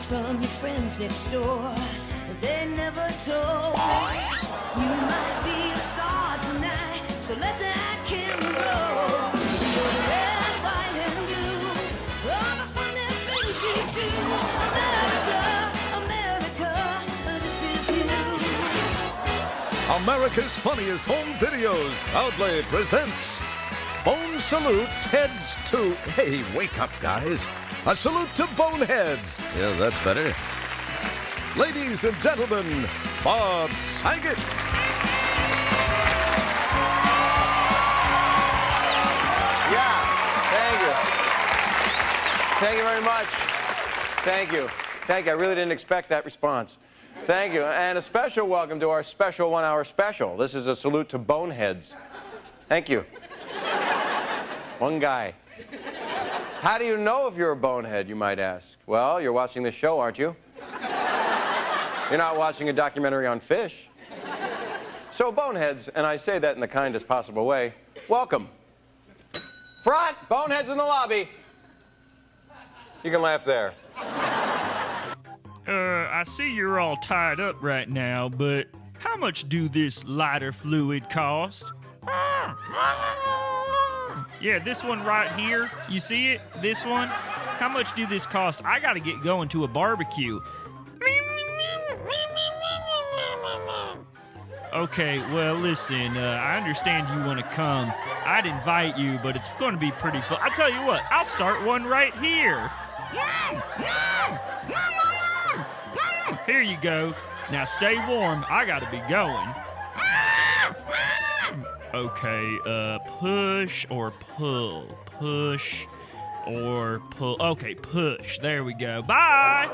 From your friends next door, they never told me you might be a star tonight, so let that camera roll. You're the red, white, and blue, all the funny things you do. America, America, this is you. America's Funniest Home Videos proudly presents Bone Salute Heads to... Hey, wake up, guys. A salute to boneheads. Yeah, that's better. Ladies and gentlemen, Bob Sagat. Yeah, thank you. Thank you very much. Thank you. Thank you. I really didn't expect that response. Thank you. And a special welcome to our special 1 hour special. This is a salute to boneheads. Thank you. One guy. How do you know if you're a bonehead, you might ask? Well, you're watching this show, aren't you? You're not watching a documentary on fish. So, boneheads, and I say that in the kindest possible way, welcome. Front, boneheads in the lobby. You can laugh there. I see you're all tied up right now, but how much do this lighter fluid cost? Yeah, this one right here. You see it? This one? How much do this cost? I gotta get going to a barbecue. Okay, well, listen, I understand you want to come. I'd invite you, but it's going to be pretty fun. I'll tell you what, I'll start one right here. Here you go. Now stay warm. I got to be going. Okay, push or pull. Push or pull. Okay, push. There we go. Bye!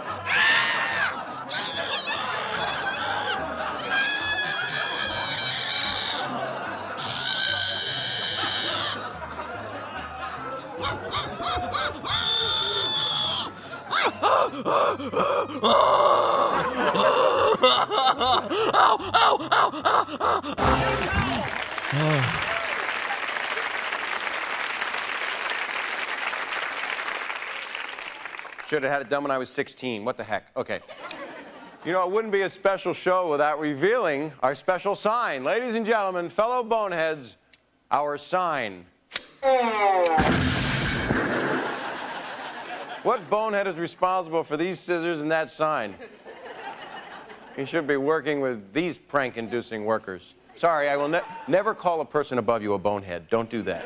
Should have had it done when I was 16. What the heck? Okay. You know, it wouldn't be a special show without revealing our special sign. Ladies and gentlemen, fellow boneheads, our sign. What bonehead is responsible for these scissors and that sign? He should be working with these prank-inducing workers. Sorry, I will never call a person above you a bonehead. Don't do that.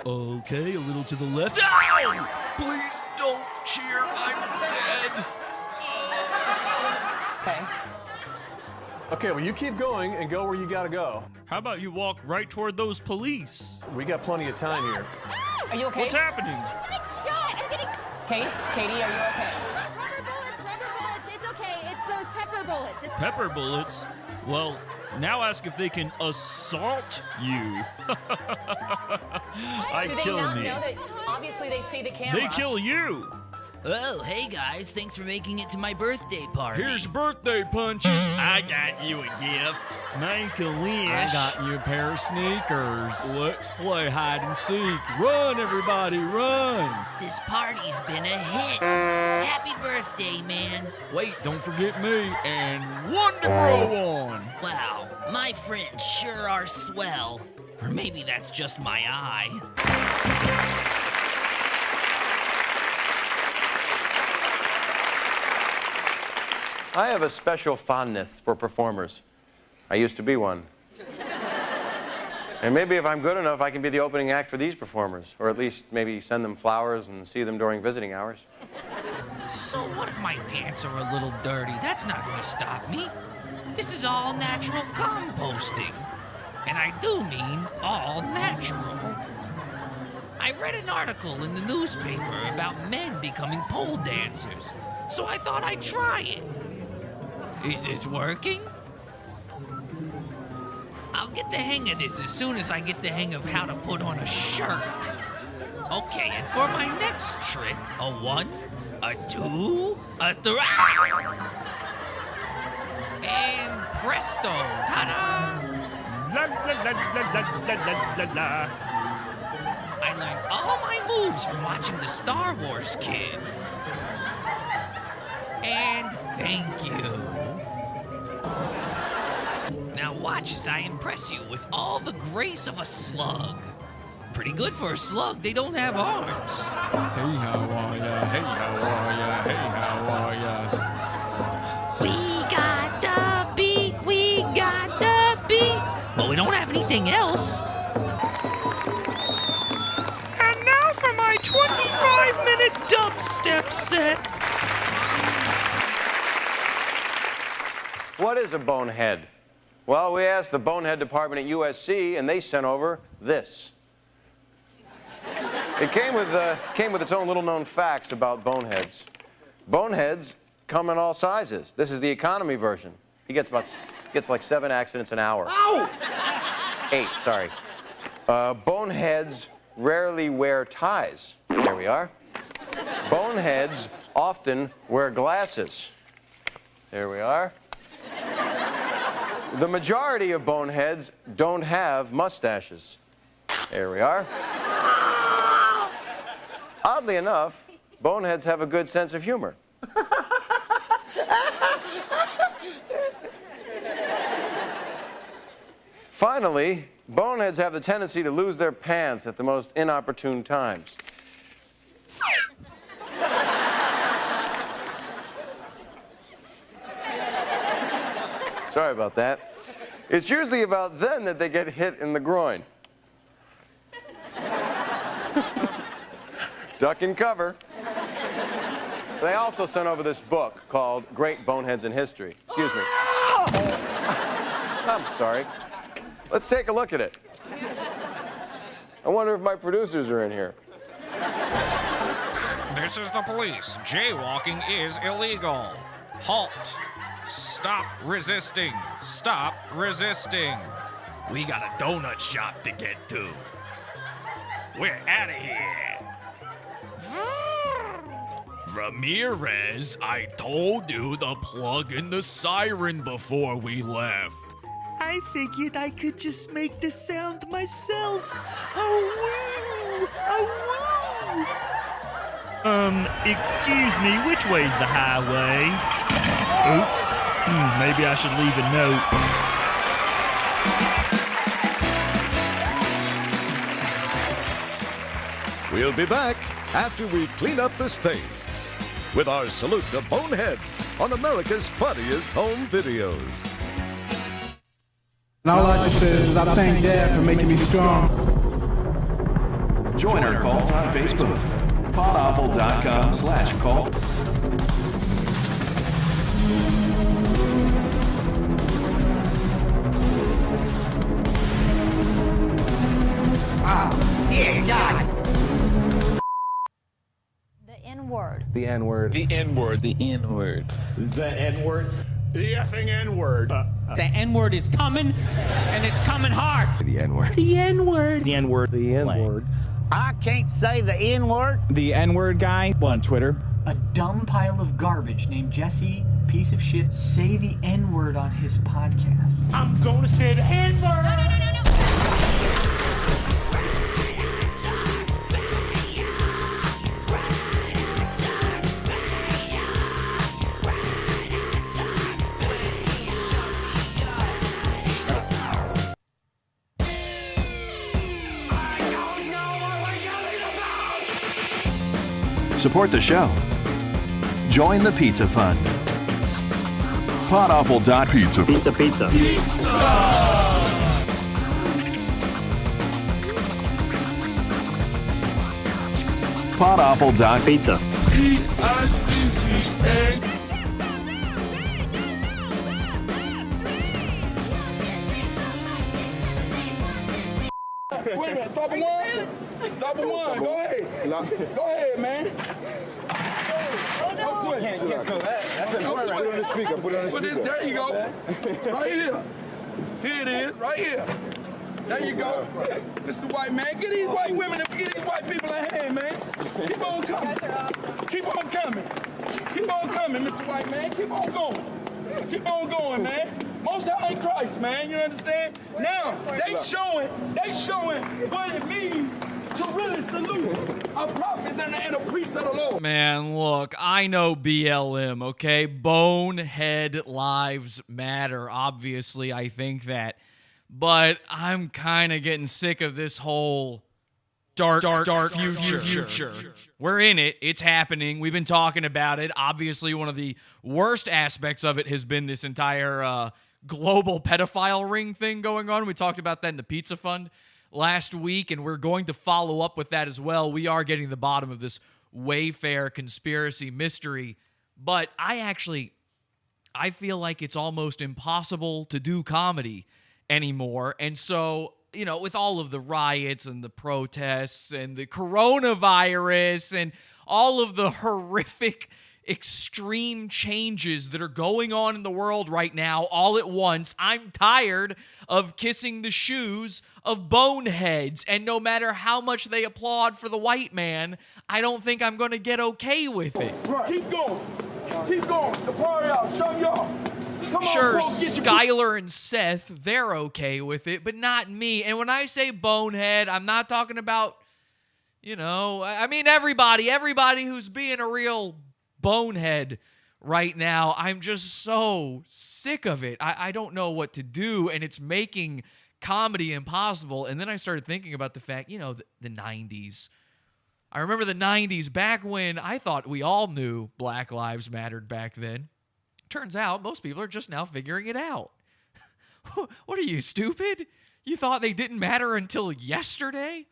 Okay, a little to the left. Ow! Please don't cheer. I'm dead. Okay. Okay, well, you keep going and go where you gotta go. How about you walk right toward those police? We got plenty of time here. Are you okay? What's happening? I'm getting Katie, are you okay? rubber bullets. It's okay. It's those pepper bullets. Pepper bullets? Well, now ask if they can assault you. Do they not know that? Obviously, they see the camera. They kill you. Oh, hey guys, thanks for making it to my birthday party. Here's birthday punches. I got you a gift. Make a wish. I got you a pair of sneakers. Let's play hide and seek. Run, everybody, run. This party's been a hit. Happy birthday, man. Wait, don't forget me. And one to grow on. Wow, my friends sure are swell. Or maybe that's just my eye. I have a special fondness for performers. I used to be one. And maybe if I'm good enough, I can be the opening act for these performers. Or at least maybe send them flowers and see them during visiting hours. So what if my pants are a little dirty? That's not gonna stop me. This is all natural composting. And I do mean all natural. I read an article in the newspaper about men becoming pole dancers. So I thought I'd try it. Is this working? I'll get the hang of this as soon as I get the hang of how to put on a shirt. Okay, and for my next trick, a 1, a 2, a 3. And presto, ta-da! La la la la la la la la. I learned all my moves from watching the Star Wars kid. And thank you. Now watch as I impress you with all the grace of a slug. Pretty good for a slug, they don't have arms. Hey, how are ya? Hey, how are ya? Hey, how are ya? We got the beat, we got the beat. But we don't have anything else. And now for my 25-minute dubstep set. What is a bonehead? Well, we asked the bonehead department at USC, and they sent over this. It came with its own little-known facts about boneheads. Boneheads come in all sizes. This is the economy version. He gets like 7 accidents an hour. Ow! 8, sorry. Boneheads rarely wear ties. There we are. Boneheads often wear glasses. There we are. The majority of boneheads don't have mustaches. There we are. Oddly enough, boneheads have a good sense of humor. Finally, boneheads have the tendency to lose their pants at the most inopportune times. Sorry about that. It's usually about then that they get hit in the groin. Duck and cover. They also sent over this book called Great Boneheads in History. Excuse me. I'm sorry. Let's take a look at it. I wonder if my producers are in here. This is the police. Jaywalking is illegal. Halt. Stop resisting. Stop resisting. We got a donut shop to get to. We're out of here. Ramirez, I told you to plug in the siren before we left. I figured I could just make the sound myself. Oh, woo! Oh, woo! Excuse me, which way's the highway? Oops. Maybe I should leave a note. We'll be back after we clean up the stage with our salute to Boneheads on America's funniest home videos. And all I just say is I thank Dad for making me strong. Join our cult on Facebook. podawful.com/cult. Yeah, God. The N-word. The N-word. The N-word. The N-word. The N-word. The effing N-word. The N-word is coming, and it's coming hard. The N-word. The N-word. The N-word. The N-word. I can't say the N-word. The N-word guy on Twitter. A dumb pile of garbage named Jesse, piece of shit, say the N-word on his podcast. I'm gonna say the N-word. No. Support the show. Join the Pizza Fund. Podawful.pizza. Pizza. Podawful.pizza. P-I-C-C-A. Wait a minute, double one? Double one, go ahead. Go ahead, man. That's important. Put it on the speaker. Put it on the speaker. There you go. Right here. Here it is, right here. There you go. Mr. White Man, get these white women and get these white people a hand, man. Keep on coming. Keep on coming. Keep on coming, Mr. White Man. Keep on going. Keep on going, man. Most High in Christ, man. You understand? Now, they showing what it means to really salute a prophet and a priest of the Lord. Man, look, I know BLM, okay? Bonehead lives matter. Obviously, I think that. But I'm kind of getting sick of this whole dark future. We're in it. It's happening. We've been talking about it. Obviously, one of the worst aspects of it has been this entire global pedophile ring thing going on. We talked about that in the Pizza Fund last week, and we're going to follow up with that as well. We are getting to the bottom of this Wayfair conspiracy mystery, but I feel like it's almost impossible to do comedy anymore. And so, you know, with all of the riots and the protests and the coronavirus and all of the horrific extreme changes that are going on in the world right now all at once, I'm tired of kissing the shoes of boneheads, and no matter how much they applaud for the white man, I don't think I'm going to get okay with it. Right. Keep going. Keep going. The party out. Show y'all. Come Sure, on, Skylar and Seth, they're okay with it, but not me. And when I say bonehead, I'm not talking about, you know, I mean everybody who's being a real bonehead right now. I'm just so sick of it. I don't know what to do, and it's making comedy impossible. And then I started thinking about the fact, you know, the 90s. I remember the 90s, back when I thought we all knew Black Lives Mattered back then. Turns out most people are just now figuring it out. What are you, stupid? You thought they didn't matter until yesterday?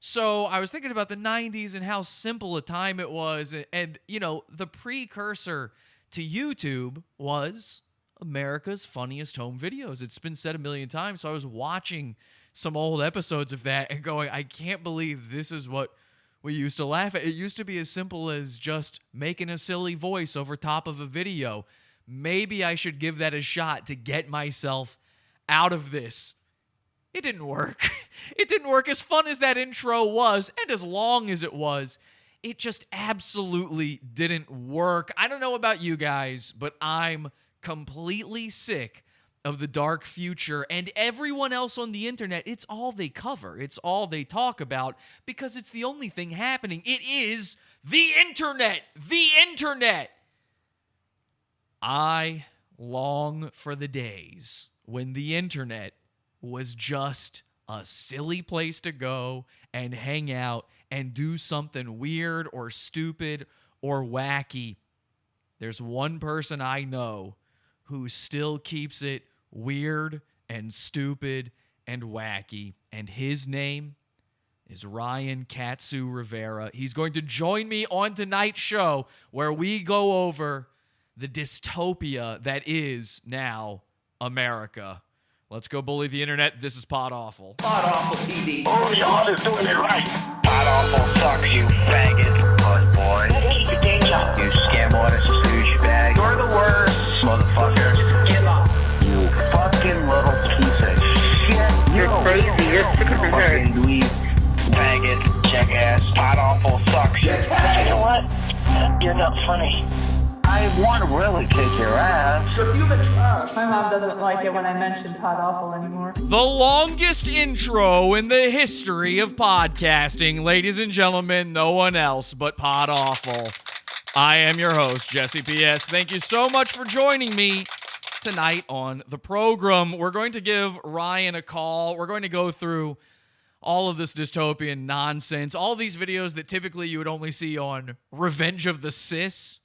So I was thinking about the 90s and how simple a time it was. And, you know, the precursor to YouTube was America's funniest home videos. It's been said a million times. So I was watching some old episodes of that and going, I can't believe this is what we used to laugh at. It used to be as simple as just making a silly voice over top of a video. Maybe I should give that a shot to get myself out of this. It didn't work. It didn't work. As fun as that intro was, and as long as it was, it just absolutely didn't work. I don't know about you guys, but I'm completely sick of the dark future, and everyone else on the internet, it's all they cover. It's all they talk about because it's the only thing happening. It is the internet. The internet. I long for the days when the internet was just a silly place to go and hang out and do something weird or stupid or wacky. There's one person I know who still keeps it weird and stupid and wacky, and his name is Ryan KATSU Rivera. He's going to join me on tonight's show where we go over the dystopia that is now America. Let's go bully the internet. This is Pod Awful. Pod Awful TV. Oh, y'all is doing it right. Pod Awful sucks, you faggot. Good boy. Hey, the game job. You scam artist, douchebag. You're the worst, motherfucker. Give up. You fucking little piece of shit. You're crazy. You're sick of your head. Fucking dweeb, faggot, jackass. Pod Awful sucks. You know what? You're not funny. I want to really kick your ass. My mom doesn't like it when I mention Pod Awful anymore. The longest intro in the history of podcasting, ladies and gentlemen, no one else but Pod Awful. I am your host, Jesse P.S. Thank you so much for joining me tonight on the program. We're going to give Ryan a call. We're going to go through all of this dystopian nonsense, all these videos that typically you would only see on Revenge of the Cis.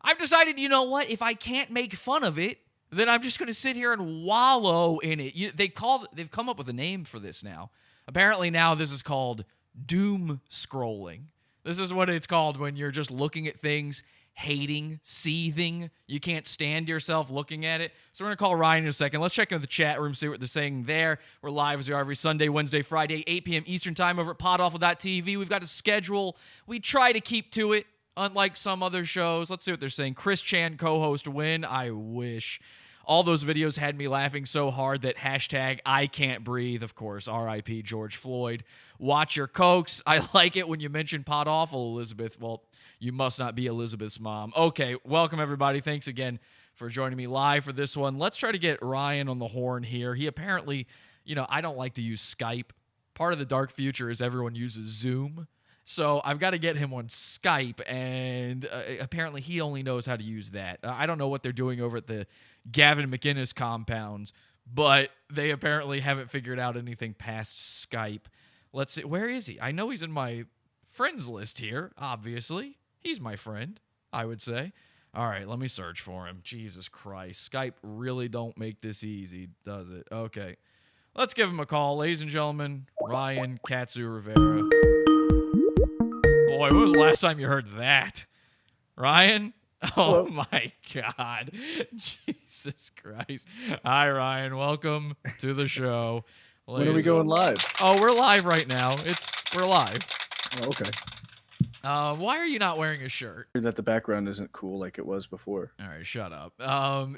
I've decided, you know what? If I can't make fun of it, then I'm just going to sit here and wallow in it. They've come up with a name for this now. Apparently now this is called doom scrolling. This is what it's called when you're just looking at things, hating, seething. You can't stand yourself looking at it. So we're going to call Ryan in a second. Let's check into the chat room, see what they're saying there. We're live as we are every Sunday, Wednesday, Friday, 8 p.m. Eastern Time over at podawful.tv. We've got a schedule. We try to keep to it. Unlike some other shows. Let's see what they're saying. Chris Chan co-host win. I wish. All those videos had me laughing so hard that hashtag I can't breathe. Of course, R.I.P. George Floyd. Watch your cokes. I like it when you mention Pod Awful, Elizabeth. Well, you must not be Elizabeth's mom. Okay, welcome everybody. Thanks again for joining me live for this one. Let's try to get Ryan on the horn here. He apparently, I don't like to use Skype. Part of the dark future is everyone uses Zoom. So I've got to get him on Skype, and apparently he only knows how to use that. I don't know what they're doing over at the Gavin McInnes compounds, but they apparently haven't figured out anything past Skype. Let's see. Where is he? I know he's in my friends list here, obviously. He's my friend, I would say. All right, let me search for him. Jesus Christ. Skype really don't make this easy, does it? Okay. Let's give him a call. Ladies and gentlemen, Ryan KATSU Rivera. Boy, when was the last time you heard that? Ryan? Oh, my God. Jesus Christ. Hi, Ryan. Welcome to the show. When are we going live? Oh, we're live right now. We're live. Oh, okay. Why are you not wearing a shirt? That the background isn't cool like it was before. All right, shut up.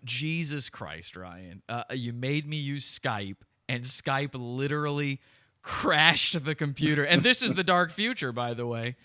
Jesus Christ, Ryan. You made me use Skype, and Skype literally crashed the computer. And this is the dark future, by the way.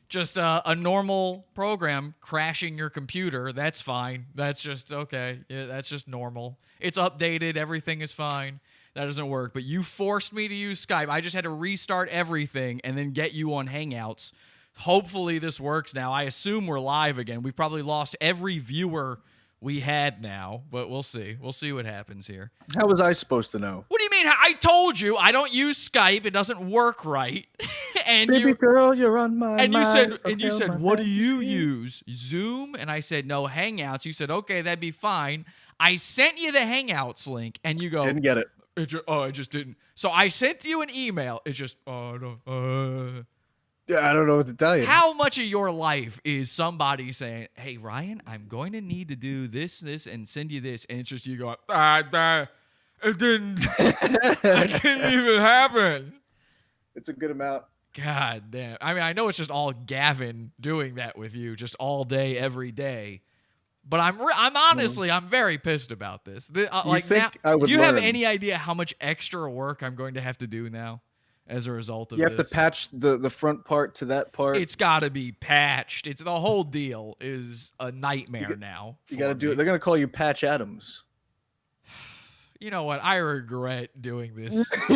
Just a normal program crashing your computer. That's fine. That's just okay. Yeah, that's just normal. It's updated. Everything is fine. That doesn't work. But you forced me to use Skype. I just had to restart everything and then get you on Hangouts. Hopefully this works now. I assume we're live again. We've probably lost every viewer we had now, but we'll see. We'll see what happens here. How was I supposed to know? What do you mean? I told you I don't use Skype. It doesn't work right. And baby girl, you're on my and mind. You said, what do you use? Zoom? And I said, no, Hangouts. You said, okay, that'd be fine. I sent you the Hangouts link, and you go, didn't get it. I just didn't. So I sent you an email. It's just, yeah, I don't know what to tell you. How much of your life is somebody saying, hey, Ryan, I'm going to need to do this, and send you this, and it's just you going, it didn't even happen. It's a good amount. God damn. I mean, I know it's just all Gavin doing that with you, just all day, every day. But I'm honestly, I'm very pissed about this. Do you have any idea how much extra work I'm going to have to do now as a result of this? You have to patch the front part to that part. It's got to be patched. It's the whole deal is a nightmare now. You got to do it. They're going to call you Patch Adams. You know what? I regret doing this show.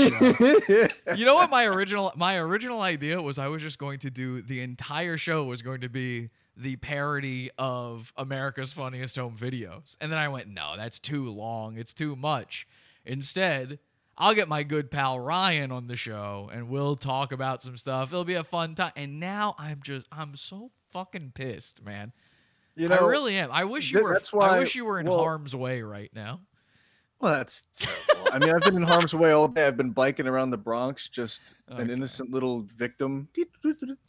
You know what my original idea was? I was just going to do the entire show was going to be the parody of America's Funniest Home Videos. And then I went, no, that's too long. It's too much. Instead, I'll get my good pal Ryan on the show and we'll talk about some stuff. It'll be a fun time. And now I'm so fucking pissed, man. You know, I really am. I wish you were. That's why, I wish you were in harm's way right now. Well, that's terrible. I mean, I've been in harm's way all day. I've been biking around the Bronx, just an innocent little victim.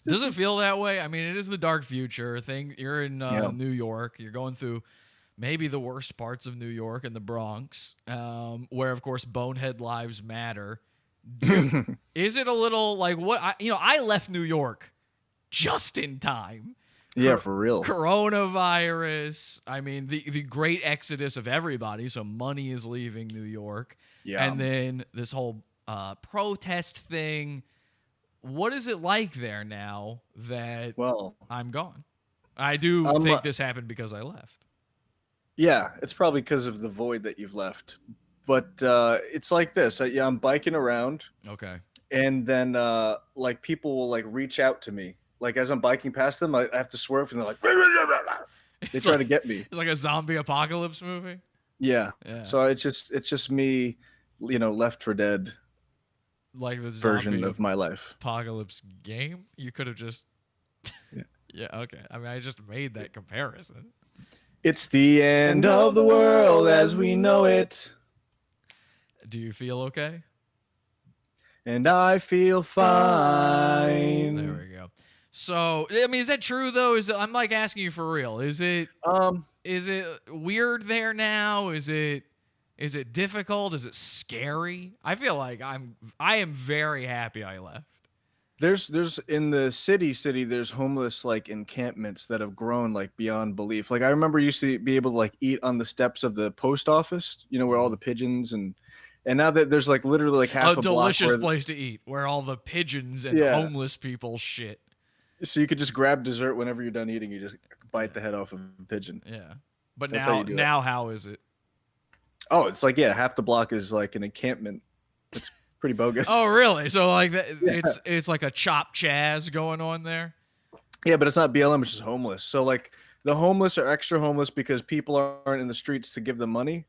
Does it feel that way? I mean, it is the dark future thing. You're in New York. You're going through maybe the worst parts of New York and the Bronx, where, of course, bonehead lives matter. Is it a little like what? I left New York just in time. Yeah, for real. Coronavirus. I mean, the great exodus of everybody. So money is leaving New York. Yeah. And then this whole protest thing. What is it like there now that I'm gone? I do think this happened because I left. Yeah, it's probably because of the void that you've left. But it's like this. I'm biking around. Okay. And then like people will like reach out to me. Like as I'm biking past them, I have to swerve, and they're like, they try to get me. It's like a zombie apocalypse movie. Yeah. So it's just me, Left for Dead, like the version of my life. Apocalypse game. You could have just. Yeah. Okay. I mean, I just made that comparison. It's the end of the world as we know it. Do you feel okay? And I feel fine. There we go. So, I mean, is that true though? I'm like asking you for real. Is it weird there now? Is it difficult? Is it scary? I feel like I am very happy I left. There's in the city, there's homeless like encampments that have grown like beyond belief. Like I remember used to be able to like eat on the steps of the post office, where all the pigeons and now that there's like literally like half a delicious block place to eat where all the pigeons and homeless people shit. So you could just grab dessert whenever you're done eating. You just bite the head off of a pigeon. Yeah. But That's now how is it? Oh, it's like, half the block is like an encampment. It's pretty bogus. Oh, really? So like it's like a chop chaz going on there? Yeah, but it's not BLM, it's just homeless. So like the homeless are extra homeless because people aren't in the streets to give them money.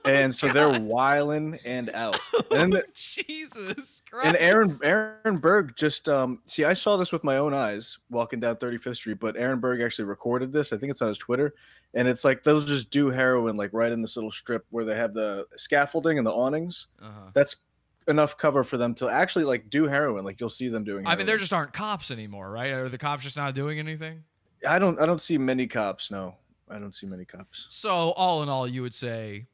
And so they're wilding and out. And Jesus Christ. And Aaron Berg just see, I saw this with my own eyes walking down 35th Street, but Aaron Berg actually recorded this. I think it's on his Twitter. And it's like they'll just do heroin like right in this little strip where they have the scaffolding and the awnings. That's enough cover for them to actually like do heroin. Like you'll see them doing heroin. I mean, there just aren't cops anymore, right? Are the cops just not doing anything? I don't see many cops, no. I don't see many cops. So all in all, you would say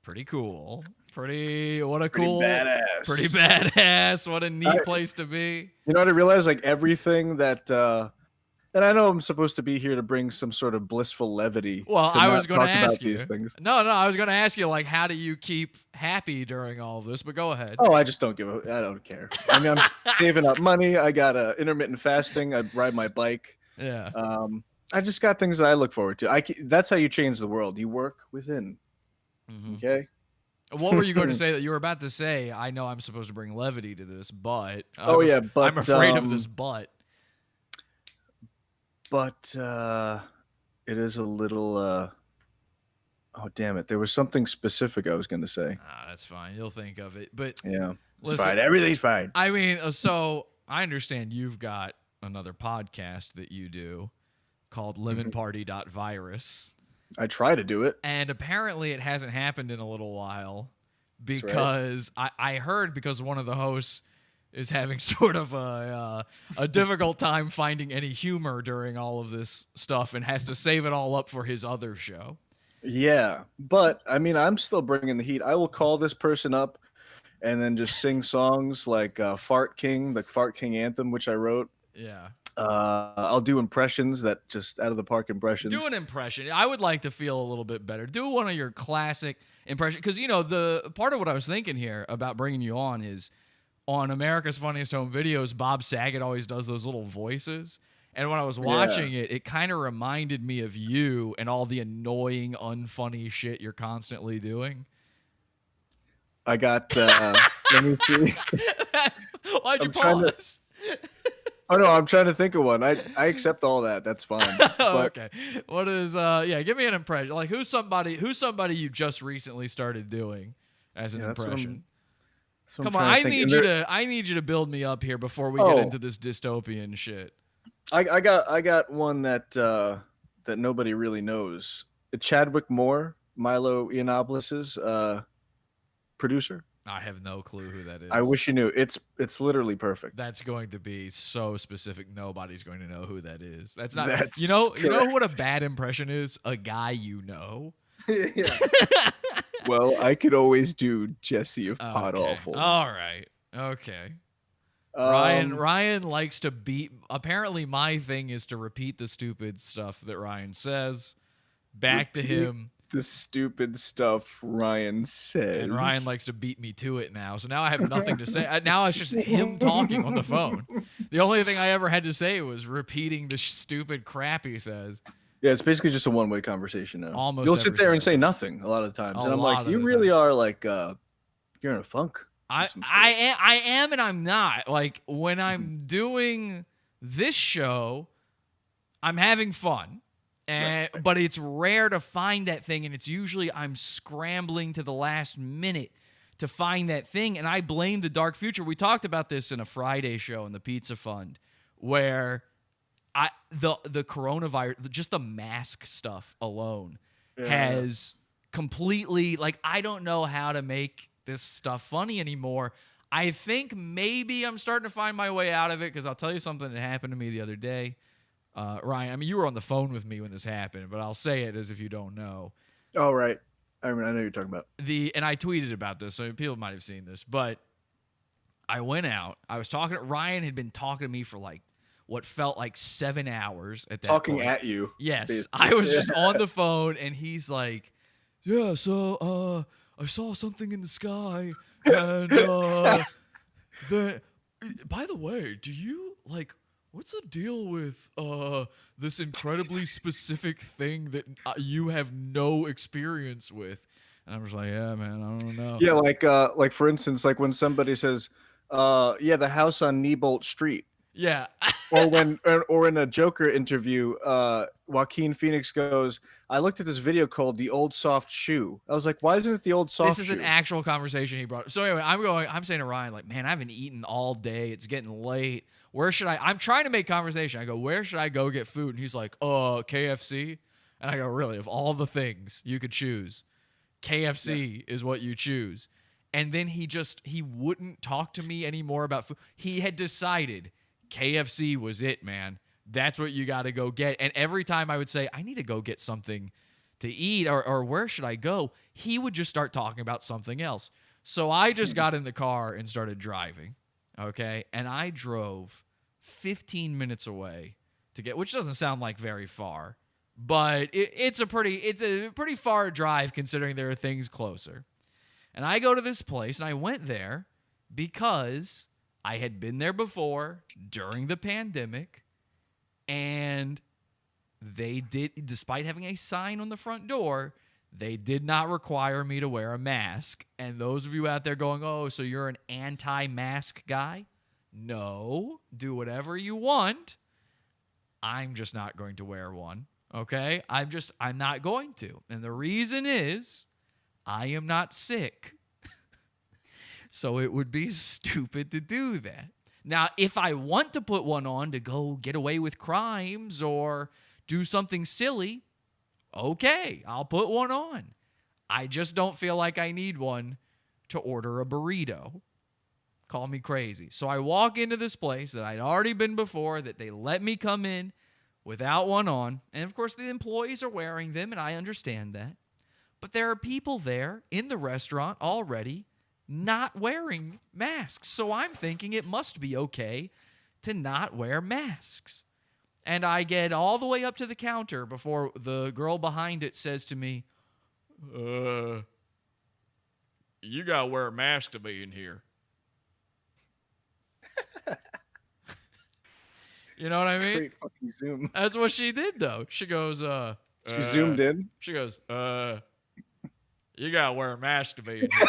pretty cool. Pretty badass. Pretty badass. What a neat place to be. You know what I realized? Like everything that, and I know I'm supposed to be here to bring some sort of blissful levity. Well, I was going to ask you. These things. No, I was going to ask you, like, how do you keep happy during all of this? But go ahead. Oh, I just don't I don't care. I mean, I'm saving up money. I got intermittent fasting. I ride my bike. Yeah. I just got things that I look forward to. That's how you change the world. You work within. Okay. What were you going to say that you were about to say? I know I'm supposed to bring levity to this, but but I'm afraid of this but. But it is a little oh damn it. There was something specific I was going to say. That's fine. You'll think of it. But yeah. It's listen, fine. Everything's fine. I mean, so I understand you've got another podcast that you do called livinparty.virus. I try to do it. And apparently it hasn't happened in a little while because I heard because one of the hosts is having sort of a difficult time finding any humor during all of this stuff and has to save it all up for his other show. Yeah, but I mean, I'm still bringing the heat. I will call this person up and then just sing songs like Fart King, the Fart King anthem, which I wrote. Yeah. I'll do impressions that just out of the park impressions. Do an impression. I would like to feel a little bit better. Do one of your classic impressions. Because, the part of what I was thinking here about bringing you on is on America's Funniest Home Videos, Bob Saget always does those little voices. And when I was watching it kind of reminded me of you and all the annoying, unfunny shit you're constantly doing. I got, let me see. Why'd you pause? Oh no, I'm trying to think of one. I accept all that. That's fine. But Okay. What is give me an impression. Like who's somebody you just recently started doing as an that's what I'm- impression? that's what I'm Come on, trying to I think. need And you there- to build me up here before we get into this dystopian shit. I got one that that nobody really knows. Chadwick Moore, Milo Yiannopoulos' producer. I have no clue who that is. I wish you knew. It's literally perfect. That's going to be so specific. Nobody's going to know who that is. That's not. That's you know what a correct. bad impression is? A guy you know. Yeah. Well, I could always do Jesse of Pod Okay. Awful. All right. Okay. Um, Ryan likes to beat. Apparently, my thing is to repeat the stupid stuff that Ryan says back to repeat him. The stupid stuff Ryan says. And Ryan likes to beat me to it now. So now I have nothing to say. Now it's just him talking on the phone. The only thing I ever had to say was repeating the stupid crap he says. Yeah, it's basically just a one-way conversation now. Almost You'll sit every there and single say nothing a lot of times. A And I'm lot like, of you the really are like you're in a funk. I am and I'm not. Like when I'm doing this show, I'm having fun. And but it's rare to find that thing, and it's usually I'm scrambling to the last minute to find that thing, and I blame the dark future. We talked about this in a Friday show in the Pizza Fund, where the coronavirus, just the mask stuff alone has completely, like, I don't know how to make this stuff funny anymore. I think maybe I'm starting to find my way out of it, because I'll tell you something that happened to me the other day. Ryan, I mean, you were on the phone with me when this happened, but I'll say it as if you don't know. Oh, right. I mean, I know what you're talking about. And I tweeted about this, so people might have seen this, but I went out. I was talking to Ryan, had been talking to me for like what felt like 7 hours at that Talking point. at you. Yes. Basically. I was just on the phone, and he's like, yeah, so I saw something in the sky, and by the way, do you, like, what's the deal with this incredibly specific thing that you have no experience with? And I was like, yeah, man, I don't know. Yeah, like for instance, like when somebody says, yeah, the house on Niebolt Street. Yeah. or in a Joker interview, Joaquin Phoenix goes, I looked at this video called The Old Soft Shoe. I was like, why isn't it The Old Soft Shoe? This is an actual conversation he brought. So anyway, I'm saying to Ryan, like, man, I haven't eaten all day. It's getting late. Where should I'm trying to make conversation. I go, where should I go get food? And he's like, KFC. And I go, really? Of all the things you could choose, KFC is what you choose. And then he wouldn't talk to me anymore about food. He had decided KFC was it, man. That's what you got to go get. And every time I would say, I need to go get something to eat, or where should I go? He would just start talking about something else. So I just got in the car and started driving. Okay, and I drove 15 minutes away to get, which doesn't sound like very far, but it's a pretty far drive considering there are things closer. And I go to this place, and I went there because I had been there before during the pandemic, and they did, despite having a sign on the front door, they did not require me to wear a mask. And those of you out there going, oh, so you're an anti-mask guy? No, do whatever you want. I'm just not going to wear one, okay? I'm not going to. And the reason is I am not sick. So it would be stupid to do that. Now, if I want to put one on to go get away with crimes or do something silly, okay, I'll put one on. I just don't feel like I need one to order a burrito. Call me crazy. So I walk into this place that I'd already been before, that they let me come in without one on. And of course, the employees are wearing them, and I understand that. But there are people there in the restaurant already not wearing masks. So I'm thinking it must be okay to not wear masks. And I get all the way up to the counter before the girl behind it says to me, you gotta wear a mask to be in here. You know what I mean? Great fucking zoom. That's what she did, though. She goes, she zoomed in. She goes, you gotta wear a mask to be in here.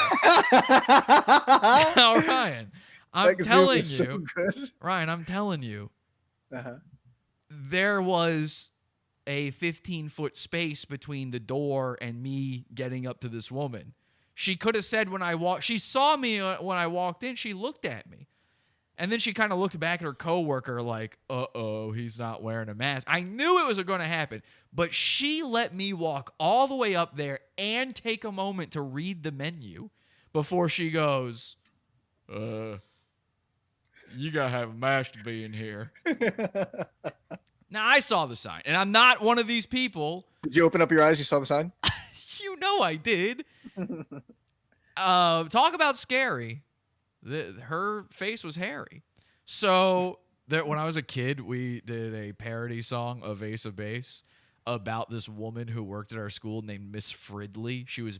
Now, Ryan, I'm telling you, Ryan, I'm telling you, there was a 15-foot space between the door and me getting up to this woman. She could have said she saw me when I walked in, she looked at me. And then she kind of looked back at her coworker like, uh-oh, he's not wearing a mask. I knew it was going to happen, but she let me walk all the way up there and take a moment to read the menu before she goes, you got to have a mask to be in here. Now, I saw the sign, and I'm not one of these people. Did you open up your eyes? You saw the sign? You know I did. Talk about scary. Her face was hairy. So when I was a kid, we did a parody song of Ace of Base about this woman who worked at our school named Miss Fridley. She was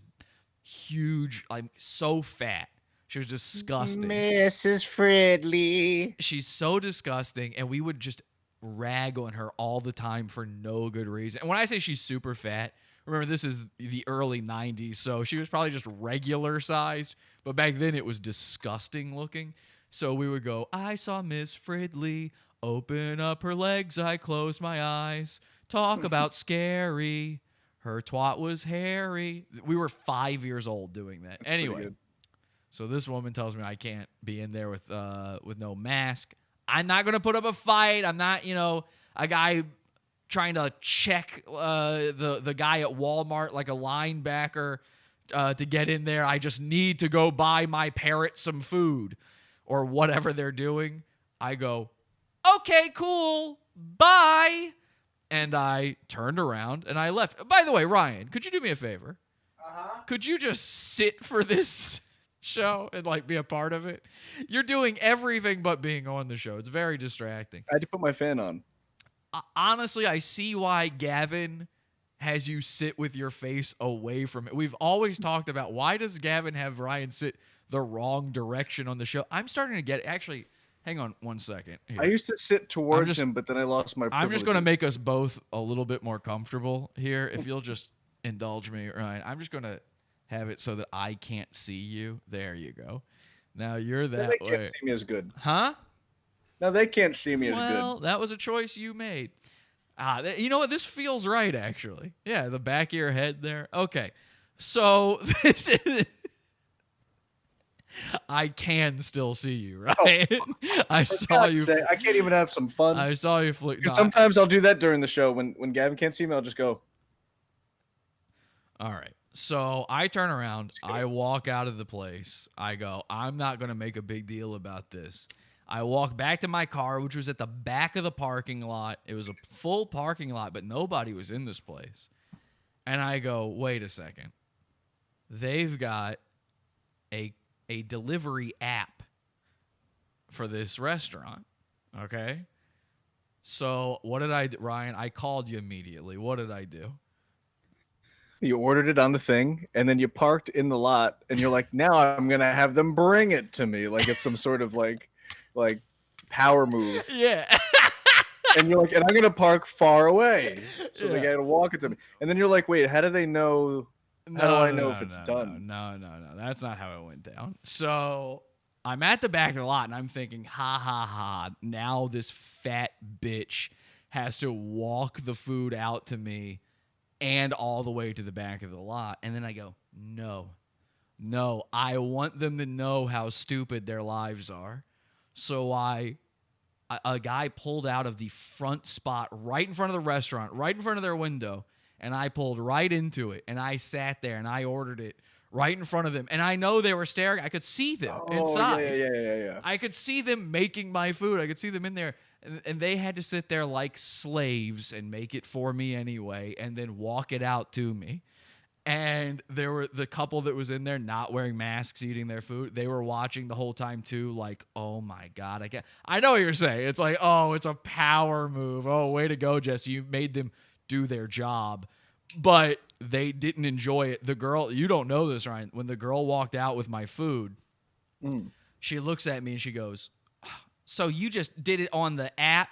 huge, like so fat. She was disgusting. Mrs. Fridley. She's so disgusting, and we would just rag on her all the time for no good reason. And when I say she's super fat, remember this is the early 90s, so she was probably just regular sized. But back then, it was disgusting looking. So we would go, I saw Miss Fridley open up her legs. I closed my eyes. Talk about scary. Her twat was hairy. We were 5 years old doing that. That's anyway, so this woman tells me I can't be in there with no mask. I'm not going to put up a fight. I'm not, a guy trying to check the guy at Walmart like a linebacker. To get in there, I just need to go buy my parrot some food or whatever they're doing. I go, okay, cool, bye. And I turned around and I left. By the way, Ryan, could you do me a favor? Could you just sit for this show and be a part of it? You're doing everything but being on the show. It's very distracting. I had to put my fan on. Honestly, I see why Gavin has you sit with your face away from it. We've always talked about why does Gavin have Ryan sit the wrong direction on the show? I'm starting to get actually. Hang on 1 second. Here. I used to sit towards him, but then I lost my privilege. I'm just going to make us both a little bit more comfortable here. If you'll just indulge me, Ryan. I'm just going to have it so that I can't see you. There you go. Now you're that way. They can't see me as good. Huh? No, they can't see me as good. Well, that was a choice you made. You know what? This feels right, actually. Yeah, the back of your head there. Okay. So this is... I can still see you, right? Oh, I saw you. I can't even have some fun. I saw you flick. Sometimes I'll do that during the show. When Gavin can't see me, I'll just go. All right. So I turn around. I walk out of the place. I go, I'm not going to make a big deal about this. I walk back to my car, which was at the back of the parking lot. It was a full parking lot, but nobody was in this place. And I go, wait a second. They've got a delivery app for this restaurant, okay? So what did I do, Ryan? I called you immediately. What did I do? You ordered it on the thing, and then you parked in the lot, and you're like, now I'm going to have them bring it to me. Like it's some sort of like power move. Yeah. And you're like, and I'm going to park far away. So they got to walk it to me. And then you're like, wait, how do they know? How do I know if it's done? No. That's not how it went down. So I'm at the back of the lot, and I'm thinking, ha. Now this fat bitch has to walk the food out to me and all the way to the back of the lot. And then I go, no. I want them to know how stupid their lives are. So a guy pulled out of the front spot right in front of the restaurant, right in front of their window, and I pulled right into it, and I sat there, and I ordered it right in front of them. And I know they were staring. I could see them inside. Yeah. I could see them making my food. I could see them in there. And they had to sit there like slaves and make it for me anyway, and then walk it out to me. And there were the couple that was in there not wearing masks, eating their food. They were watching the whole time too, like, oh my God, I know what you're saying. It's like, oh, it's a power move. Oh, way to go, Jesse. You made them do their job. But they didn't enjoy it. The girl, you don't know this, Ryan. When the girl walked out with my food, she looks at me and she goes, so you just did it on the app?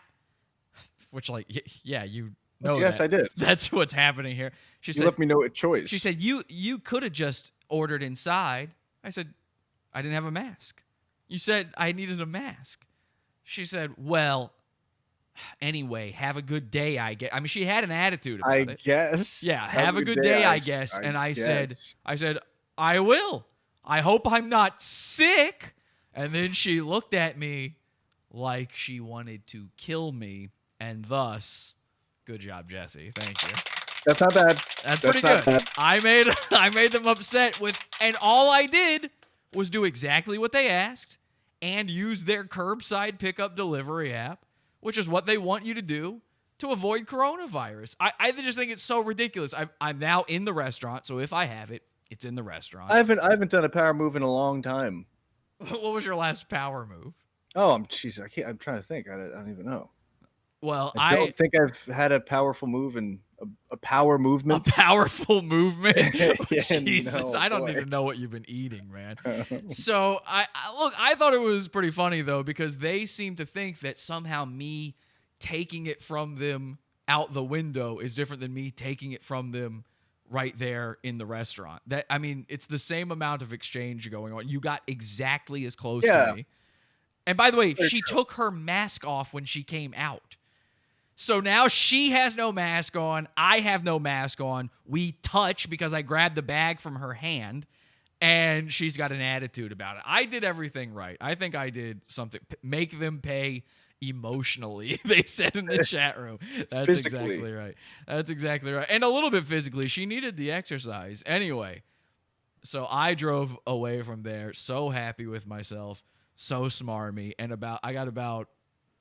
Which, like, yeah, you know. Yes, I did. That's what's happening here. She said, left me no choice. She said, you could have just ordered inside. I said, I didn't have a mask. You said I needed a mask. She said, well, Anyway, have a good day, I guess. I mean, she had an attitude about I it. guess. Yeah, have a good day, I guess. And I said, I will. I hope I'm not sick. And then she looked at me like she wanted to kill me. And thus, good job, Jesse. Thank you. That's not bad. That's pretty good. Bad. I made them upset with, and all I did was do exactly what they asked and use their curbside pickup delivery app, which is what they want you to do to avoid coronavirus. I just think it's so ridiculous. I'm now in the restaurant, so if I have it, it's in the restaurant. I haven't done a power move in a long time. What was your last power move? Oh, I'm trying to think. I don't even know. Well, I don't think I've had a powerful move in a power movement. A powerful movement? Yeah, Jesus, I don't even know what you've been eating, man. So, I thought it was pretty funny, though, because they seem to think that somehow me taking it from them out the window is different than me taking it from them right there in the restaurant. I mean, it's the same amount of exchange going on. You got exactly as close to me. And by the way, she took her mask off when she came out. So now she has no mask on. I have no mask on. We touch because I grabbed the bag from her hand, and she's got an attitude about it. I did everything right. I think I did something. Make them pay emotionally, they said in the chat room. That's exactly right. That's exactly right. And a little bit physically. She needed the exercise. Anyway, so I drove away from there, so happy with myself, so smarmy, and I got about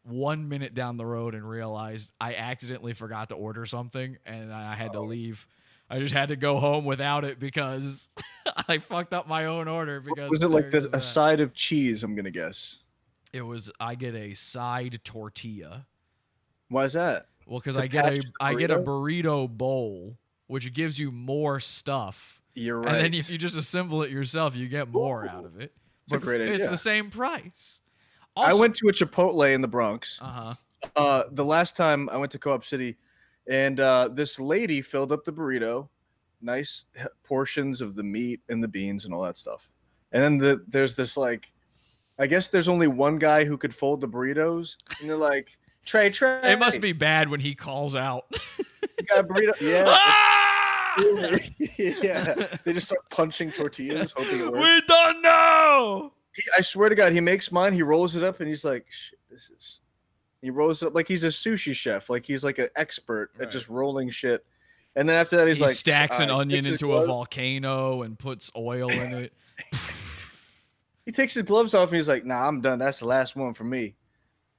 1 minute down the road and realized I accidentally forgot to order something, and I had to leave. I just had to go home without it because I fucked up my own order. Because was it like a side of cheese? I'm gonna guess. It was. I get a side tortilla. Why is that? Well, because I get a burrito bowl, which gives you more stuff. You're right. And then if you just assemble it yourself, you get more out of it. It's a great idea. It's the same price. Also, I went to a Chipotle in the Bronx. Uh-huh. The last time I went to Co-op City, and this lady filled up the burrito, nice portions of the meat and the beans and all that stuff. And then there's this I guess there's only one guy who could fold the burritos, and they're like, Trey. It must be bad when he calls out. You got a burrito? Yeah. Yeah. They just start punching tortillas, hoping it works. We don't know. I swear to God, he makes mine. He rolls it up, and he's like, "Shit, this is." He rolls it up like he's a sushi chef, like he's like an expert at just rolling shit. And then after that, he stacks an onion into a volcano and puts oil in it. He takes his gloves off, and he's like, "Nah, I'm done. That's the last one for me."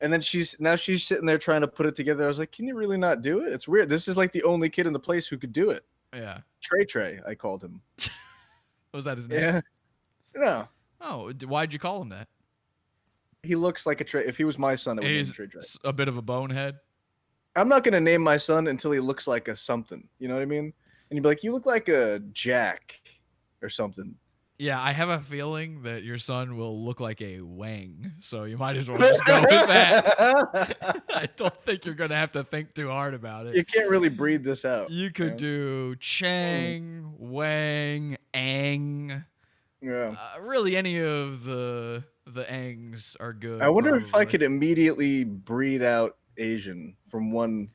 And then she's sitting there trying to put it together. I was like, "Can you really not do it? It's weird. This is like the only kid in the place who could do it." Yeah, Trey, I called him. Was that his name? Yeah. No. Oh, why'd you call him that? He looks like a Trey. If he was my son, it would be Trey. A bit of a bonehead. I'm not gonna name my son until he looks like a something. You know what I mean? And you'd be like, "You look like a Jack or something." Yeah, I have a feeling that your son will look like a Wang, so you might as well just go with that. I don't think you're gonna have to think too hard about it. You can't really breed this out. You could do Chang, Wang, Ang. Yeah. Really, any of the Angs are good. I wonder if I could immediately breed out Asian from one.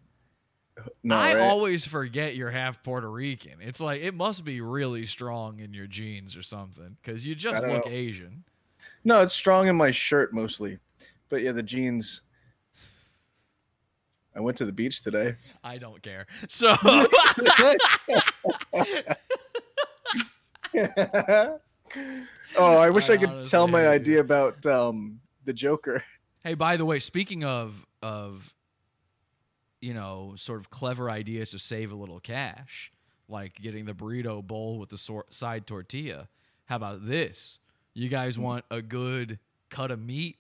No, I right? always forget you're half Puerto Rican. It's like it must be really strong in your genes or something because you just look Asian. No, it's strong in my shirt mostly, but yeah, the genes. I went to the beach today. I don't care. So. Oh, I wish I could tell my idea about the Joker. Hey, by the way, speaking of sort of clever ideas to save a little cash, like getting the burrito bowl with the side tortilla. How about this? You guys want a good cut of meat?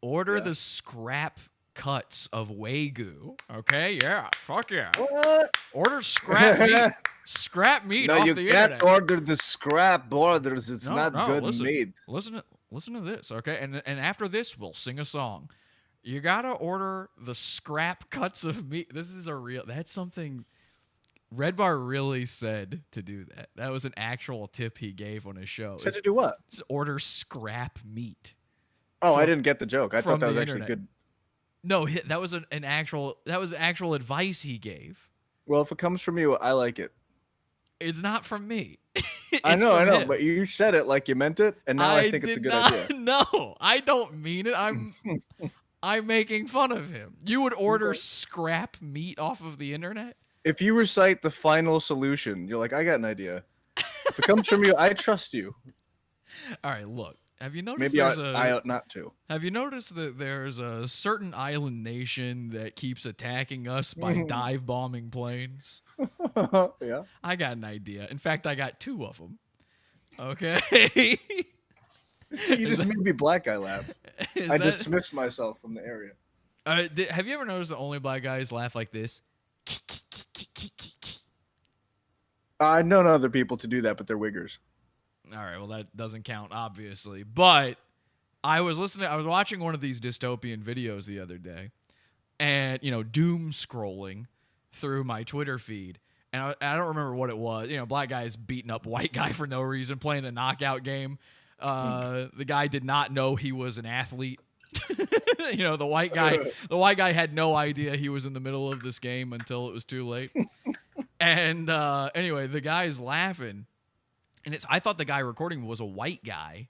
Order the scrap cuts of Wagyu. Okay, yeah, fuck yeah. What? Order scrap meat. Scrap meat off the internet. No, you can't order the scrap borders. It's not good meat. Listen to this, okay? And after this, we'll sing a song. You gotta order the scrap cuts of meat. That's something Red Bar really said to do that. That was an actual tip he gave on his show. Said to do what? Order scrap meat. Oh, I didn't get the joke. I thought that was actually good. No, that was an actual advice he gave. Well, if it comes from you, I like it. It's not from me. I know, him. but you said it like you meant it, and now I think it's a good idea. No, I don't mean it. I'm making fun of him. You would order scrap meat off of the internet? If you recite the final solution, you're like, I got an idea. If it comes from you, I trust you. All right, look. Have you noticed Maybe I ought not to. Have you noticed that there's a certain island nation that keeps attacking us by dive bombing planes? Yeah. I got an idea. In fact, I got 2 of them. Okay. You just made me black guy laugh. I dismissed myself from the area. Have you ever noticed that only black guys laugh like this? I've known other people to do that, but they're wiggers. All right, well, that doesn't count, obviously. But I was watching one of these dystopian videos the other day, and, doom scrolling through my Twitter feed. And I don't remember what it was. Black guys beating up white guy for no reason, playing the knockout game. The guy did not know he was an athlete. The white guy had no idea he was in the middle of this game until it was too late. And anyway, the guy's laughing. And I thought the guy recording was a white guy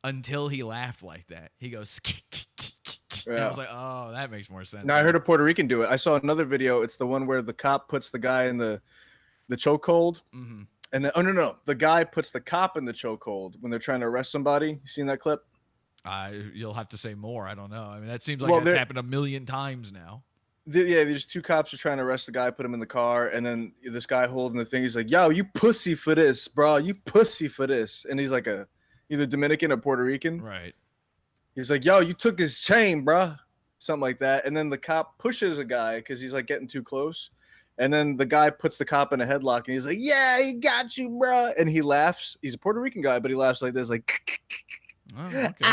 until he laughed like that. He goes, and I was like, oh, that makes more sense. Now I heard a Puerto Rican do it. I saw another video. It's the one where the cop puts the guy in the chokehold. Mm-hmm. And then, no. The guy puts the cop in the chokehold when they're trying to arrest somebody. You seen that clip? You'll have to say more. I don't know. I mean, that seems like that's happened a million times now. There's 2 cops are trying to arrest the guy, put him in the car, and then this guy holding the thing, he's like, yo, you pussy for this, bro. You pussy for this. And he's like either Dominican or Puerto Rican. Right. He's like, yo, you took his chain, bro. Something like that. And then the cop pushes a guy because he's like getting too close. And then the guy puts the cop in a headlock, and he's like, yeah, he got you, bro. And he laughs. He's a Puerto Rican guy, but he laughs like this, like, oh, okay.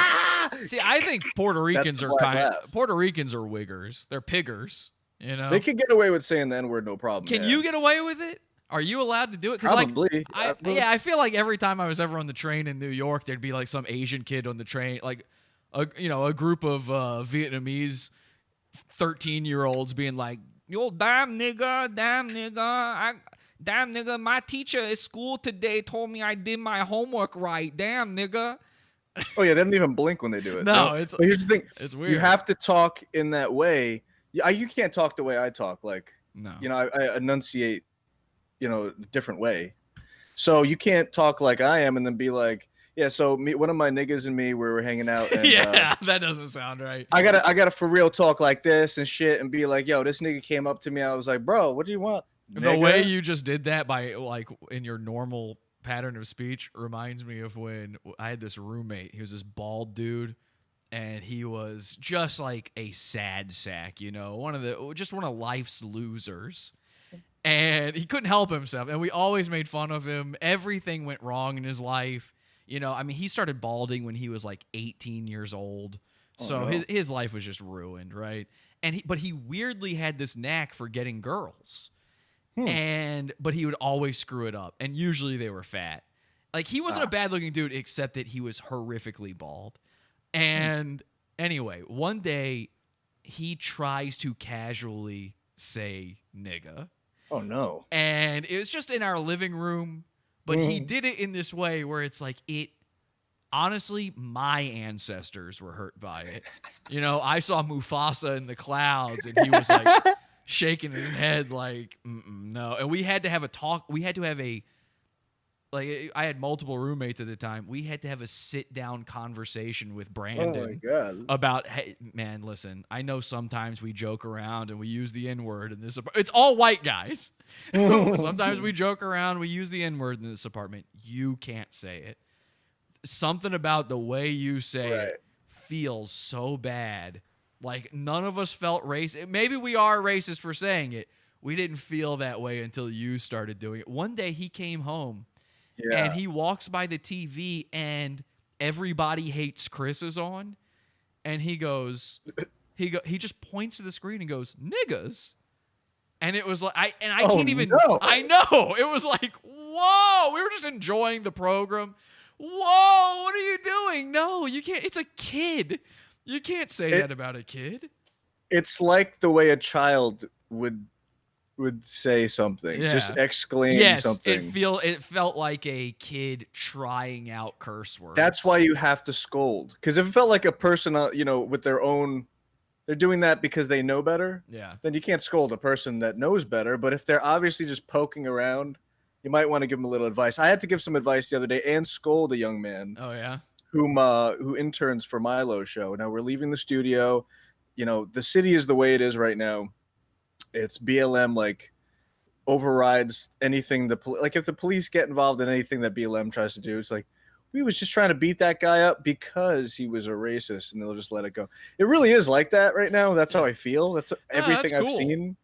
See, I think Puerto Ricans are wiggers. They're piggers, They could get away with saying the N-word, no problem. Can you get away with it? Are you allowed to do it? Probably. I feel like every time I was ever on the train in New York, there'd be like some Asian kid on the train, like a group of Vietnamese 13-year-olds being like, yo, damn nigga, my teacher at school today told me I did my homework right. Damn nigga. Oh yeah, they don't even blink when they do it. No, but here's the thing. It's weird. You have to talk in that way. You can't talk the way I talk. Like, no. I enunciate, a different way. So you can't talk like I am and then be like, yeah. So one of my niggas and me, we were hanging out. And, yeah, that doesn't sound right. I gotta for real talk like this and shit and be like, yo, this nigga came up to me. I was like, bro, what do you want? The nigga? way you just did that by like in your normal pattern of speech reminds me of when I had this roommate. He was this bald dude, and he was just like a sad sack, one of life's losers. And he couldn't help himself, and we always made fun of him. Everything went wrong in his life. He started balding when he was like 18 years old. So his life was just ruined, right? But he weirdly had this knack for getting girls. But he would always screw it up, and usually they were fat. Like, he wasn't a bad-looking dude, except that he was horrifically bald. And anyway, one day he tries to casually say nigga. Oh no! And it was just in our living room, but he did it in this way where it's like honestly, my ancestors were hurt by it. I saw Mufasa in the clouds, and he was like shaking his head like, no. And we had to have a talk. We had to have I had multiple roommates at the time. We had to have a sit-down conversation with Brandon about, hey, man, listen, I know sometimes we joke around and we use the N-word in this apartment. It's all white guys. Sometimes we joke around, we use the N-word in this apartment. You can't say it. Something about the way you say it feels so bad. Like, none of us felt racist. Maybe we are racist for saying it. We didn't feel that way until you started doing it. One day he came home. Yeah. And he walks by the TV, and Everybody Hates Chris is on, and he just points to the screen and goes, niggas. And it was like, I can't even, no. I know. It was like, whoa, we were just enjoying the program. Whoa, what are you doing? No, you can't. It's a kid. You can't say that about a kid. It's like the way a child would say something, just exclaim something. It felt like a kid trying out curse words. That's why you have to scold, because if it felt like a person, with their own, they're doing that because they know better. Yeah. Then you can't scold a person that knows better. But if they're obviously just poking around, you might want to give them a little advice. I had to give some advice the other day and scold a young man. Oh yeah. Who interns for Milo's show. Now we're leaving the studio. The city is the way it is right now. It's BLM like overrides anything like if the police get involved in anything that BLM tries to do, it's like, we was just trying to beat that guy up because he was a racist, and they'll just let it go. It really is like that right now. That's how I feel. That's everything I've seen.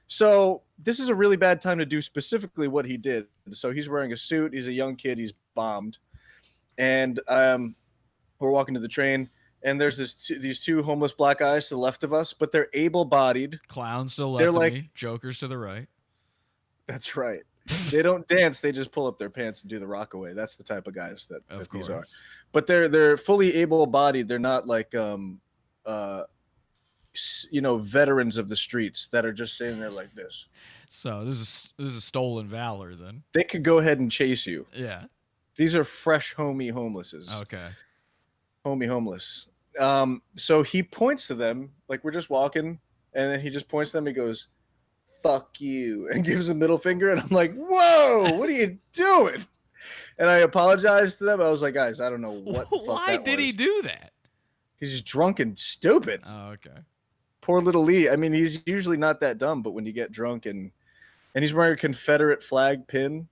So this is a really bad time to do specifically what he did. So he's wearing a suit. He's a young kid. He's bombed. And we're walking to the train, and there's these two homeless black guys to the left of us, but they're able-bodied. Clowns to the left of me, jokers to the right. That's right. They don't dance. They just pull up their pants and do the rockaway. That's the type of guys that these are. But they're fully able-bodied. They're not like veterans of the streets that are just sitting there like this. So this is stolen valor then. They could go ahead and chase you. Yeah. These are fresh homelesses. Okay. Homeless. So he points to them, like we're just walking, and then he just points to them. He goes, "Fuck you," and gives a middle finger. And I'm like, "Whoa, what are you doing?" And I apologized to them. I was like, "Guys, I don't know what the fuck Why did he do that? He's just drunk and stupid." Oh, okay. Poor little Lee. I mean, he's usually not that dumb, but when you get drunk and he's wearing a Confederate flag pin.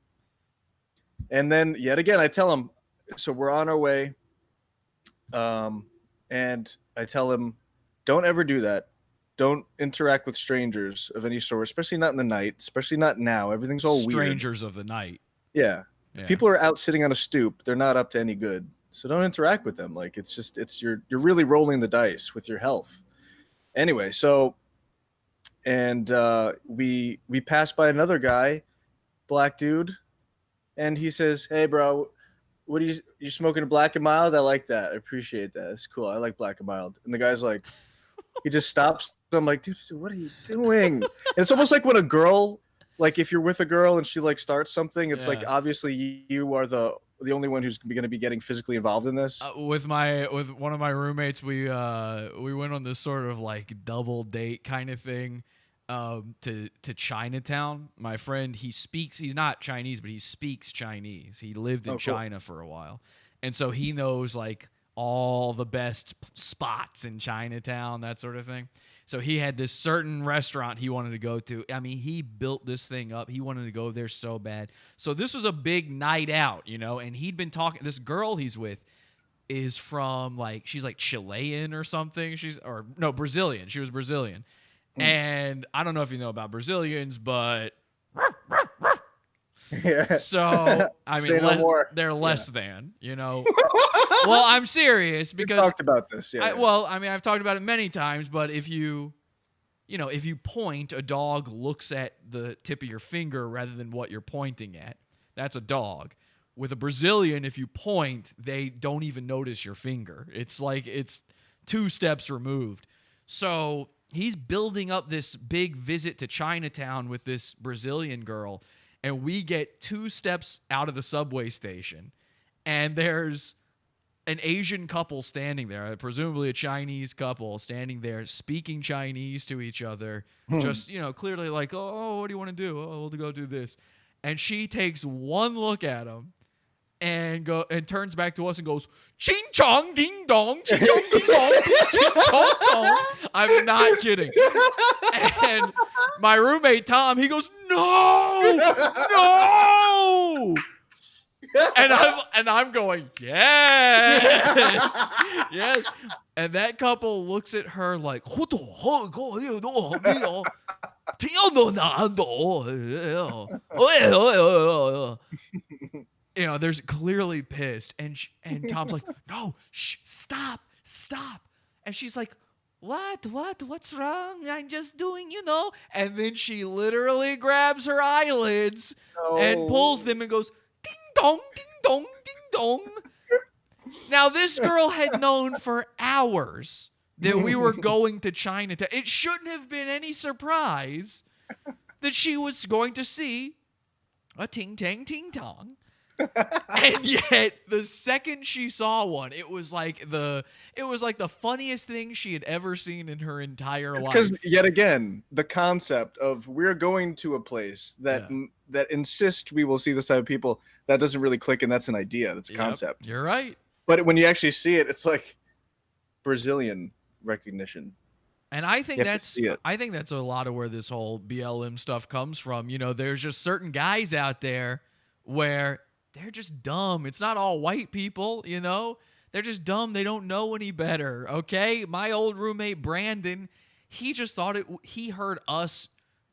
And then yet again, I tell him, so we're on our way. And I tell him, don't ever do that. Don't interact with strangers of any sort, especially not in the night, especially not now. Everything's all weird. Strangers of the night. Yeah. People are out sitting on a stoop. They're not up to any good. So don't interact with them. Like you're really rolling the dice with your health. Anyway, so we pass by another guy, black dude, and he says, "Hey bro, what are you smoking a Black and Mild? I like that. I appreciate that. It's cool. I like Black and Mild." And the guy's like, he just stops. I'm like, dude, what are you doing? And it's almost like when a girl, like if you're with a girl and she like starts something, it's like obviously you are the only one who's going to be getting physically involved in this. With one of my roommates, we went on this sort of like double date kind of thing to Chinatown. My friend, he's not Chinese, but he speaks Chinese. He lived in China for a while. And so he knows like all the best spots in Chinatown, that sort of thing. So he had this certain restaurant he wanted to go to. I mean, he built this thing up. He wanted to go there so bad. So this was a big night out, and he'd been talking. This girl he's with is from she's like Chilean or something. Brazilian. She was Brazilian. And I don't know if you know about Brazilians, but yeah. So I mean, they're less than, Well, I'm serious because we talked about this. Yeah. I've talked about it many times. But if you point, a dog looks at the tip of your finger rather than what you're pointing at. That's a dog. With a Brazilian, if you point, they don't even notice your finger. It's like it's 2 steps removed. So he's building up this big visit to Chinatown with this Brazilian girl, and we get 2 steps out of the subway station, and there's an Asian couple standing there, presumably a Chinese couple standing there speaking Chinese to each other, just, clearly like, oh, what do you want to do? Oh, we'll go do this. And she takes one look at him and turns back to us and goes, "Ching chong ding dong, ching chong ding dong, ching chong dong." I'm not kidding. And my roommate Tom, he goes, "No, no." And I'm going, "Yes, yes." And that couple looks at her like, they're clearly pissed, and Tom's like, "No, shh, stop." And she's like, what's wrong? I'm just doing, And then she literally grabs her eyelids and pulls them and goes, "Ding dong, ding dong, ding dong." Now, this girl had known for hours that we were going to Chinatown. It shouldn't have been any surprise that she was going to see a ting tang ting tong. And yet, the second she saw one, it was like the funniest thing she had ever seen in her entire life. Because yet again, the concept of we're going to a place that that insists we will see this type of people, that doesn't really click, and that's an idea. That's a concept. You're right. But when you actually see it, it's like Brazilian recognition. And I think that's a lot of where this whole BLM stuff comes from. You know, there's just certain guys out there where they're just dumb. It's not all white people, you know? They're just dumb. They don't know any better, okay? My old roommate, Brandon, he just thought he heard us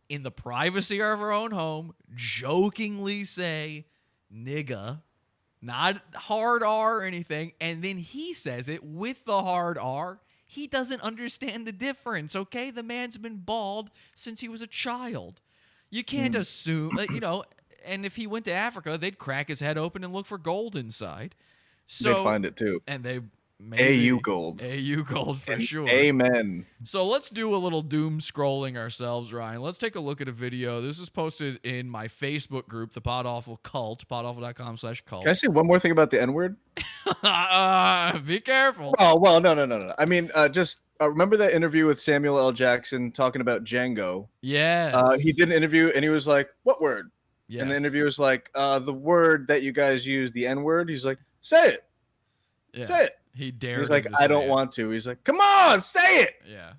in the privacy of our own home jokingly say nigga, not hard R or anything, and then he says it with the hard R. He doesn't understand the difference, okay? The man's been bald since he was a child. You can't assume, you know, and if he went to Africa, they'd crack his head open and look for gold inside. So they'd find it too. And they maybe AU gold. AU gold for sure. Amen. So let's do a little doom scrolling ourselves, Ryan. Let's take a look at a video. This is posted in my Facebook group, the Pod Awful Cult, podawful.com/cult. Can I say one more thing about the N-word? Be careful. Oh, well, no. I mean, just remember that interview with Samuel L. Jackson talking about Django? Yes. He did an interview, and he was like, what word? Yes. And the interviewer's like, the word that you guys use, the N-word. He's like, say it. Yeah. Say it. He dared. He's like, him to I say don't it. want to. He's like, come on, say it. Yeah.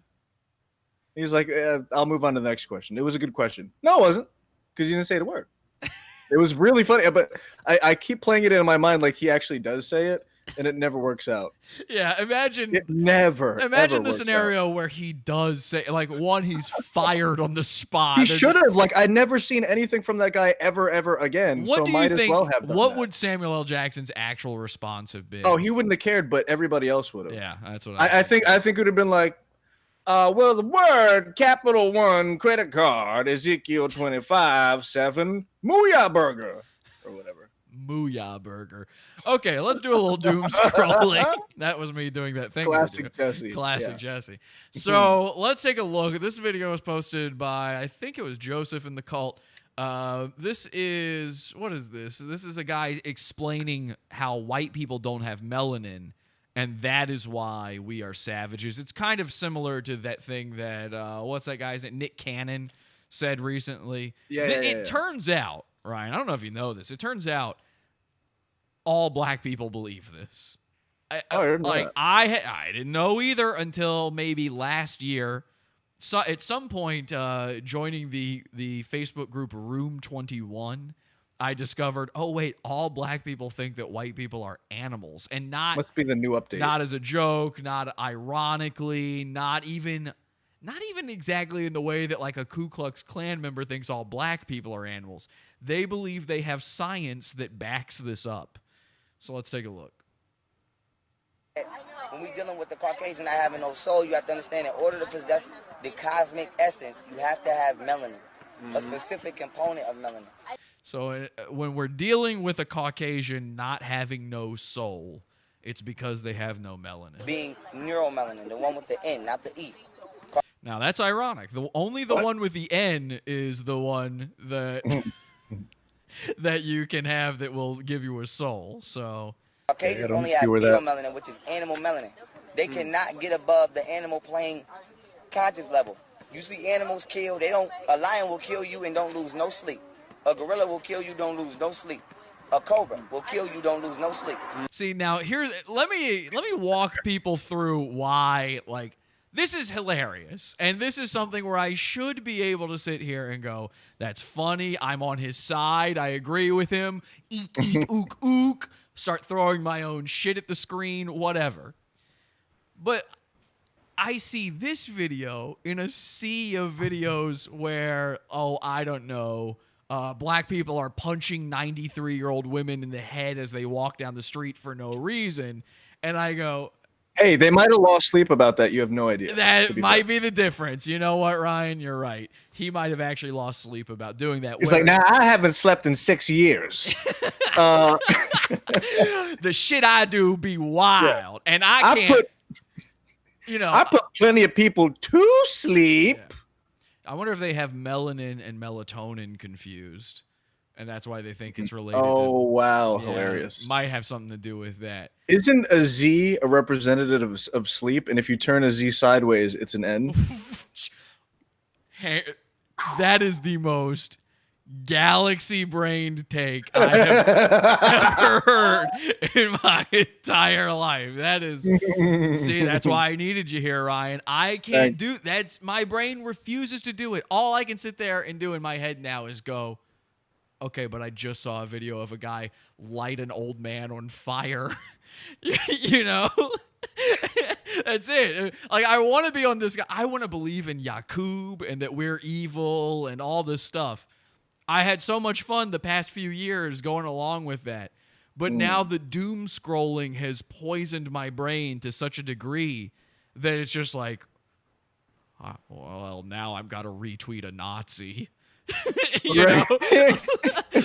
He's like, I'll move on to the next question. It was a good question. No, it wasn't, because you didn't say the word. It was really funny, but I keep playing it in my mind like he actually does say it, and it never works out. Yeah, imagine it never. Imagine the scenario where he does say, like, one, he's fired on the spot. He should have. Like, I'd never seen anything from that guy ever again. What so do might you as think? well have done What that. would Samuel L. Jackson's actual response have been? Oh, he wouldn't have cared, but everybody else would have. Yeah, that's what I think it would have been like, well, the word Capital One credit card, Ezekiel 25:7, Mooyah burger, or whatever. Mooyah burger. Okay, let's do a little doom scrolling. That was me doing that thing. Classic Jesse. Classic Yeah. Jesse. So let's take a look. This video was posted by, I think it was Joseph in the Cult. This is, what is this? This is a guy explaining how white people don't have melanin, and that is why we are savages. It's kind of similar to that thing that, what's that guy's name? Nick Cannon said recently. It turns out, Ryan, I don't know if you know this, it turns out all black people believe this. I didn't know either until maybe last year. So at some point, joining the Facebook group Room 21, I discovered, oh wait, all black people think that white people are animals, and not must be the new update. Not as a joke, not ironically, not even exactly in the way that like a Ku Klux Klan member thinks all black people are animals. They believe they have science that backs this up. So let's take a look. When we're dealing with the Caucasian not having no soul, you have to understand in order to possess the cosmic essence, you have to have melanin, a specific component of melanin. So when we're dealing with a Caucasian not having no soul, it's because they have no melanin. Being neuromelanin, the one with the N, not the E. Now that's ironic. Only the one with the N is the one that that you can have that will give you a soul. So Caucasians only have neuromelanin, which is animal melanin. They cannot get above the animal plane conscious level. You see animals kill, a lion will kill you and don't lose no sleep. A gorilla will kill you, don't lose no sleep. A cobra will kill you, don't lose no sleep. See, now let me walk people through why, like, this is hilarious. And this is something where I should be able to sit here and go, that's funny. I'm on his side. I agree with him. Eek, eek, ook, ook. Start throwing my own shit at the screen, whatever. But I see this video in a sea of videos where, I don't know, black people are punching 93-year-old women in the head as they walk down the street for no reason. And I go, hey, they might have lost sleep about that. You have no idea. That might be the difference. You know what, Ryan? You're right. He might have actually lost sleep about doing that. He's like, I haven't slept in 6 years. The shit I do be wild. Yeah. And I can't. You know, I put plenty of people to sleep. Yeah. I wonder if they have melanin and melatonin confused, and that's why they think it's related. Oh, wow. Yeah, Hilarious. Might have something to do with that. Isn't a Z a representative of sleep? And if you turn a Z sideways, it's an N? Hey, that is the most galaxy-brained take I have ever heard in my entire life. That is, see, that's why I needed you here, Ryan. I can't do that's my brain refuses to do it. All I can sit there and do in my head now is go, okay, but I just saw a video of a guy light an old man on fire. You know? That's it. Like, I want to be on this guy. I want to believe in Yakub and that we're evil and all this stuff. I had so much fun the past few years going along with that. But now the doom scrolling has poisoned my brain to such a degree that it's just like, well, now I've got to retweet a Nazi. You know?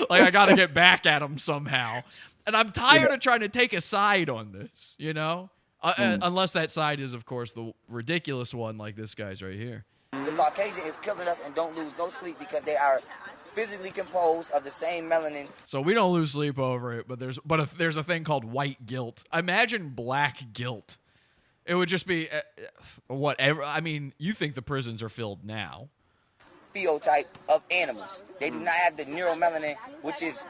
Like, I got to get back at him somehow. And I'm tired of trying to take a side on this, you know? Unless that side is, of course, the ridiculous one like this guy's right here. The Caucasian is killing us and don't lose no sleep because they are physically composed of the same melanin. So we don't lose sleep over it, but there's a thing called white guilt. Imagine black guilt. It would just be whatever. I mean, you think the prisons are filled now. Phenotype of animals. They do not have the neuromelanin, which is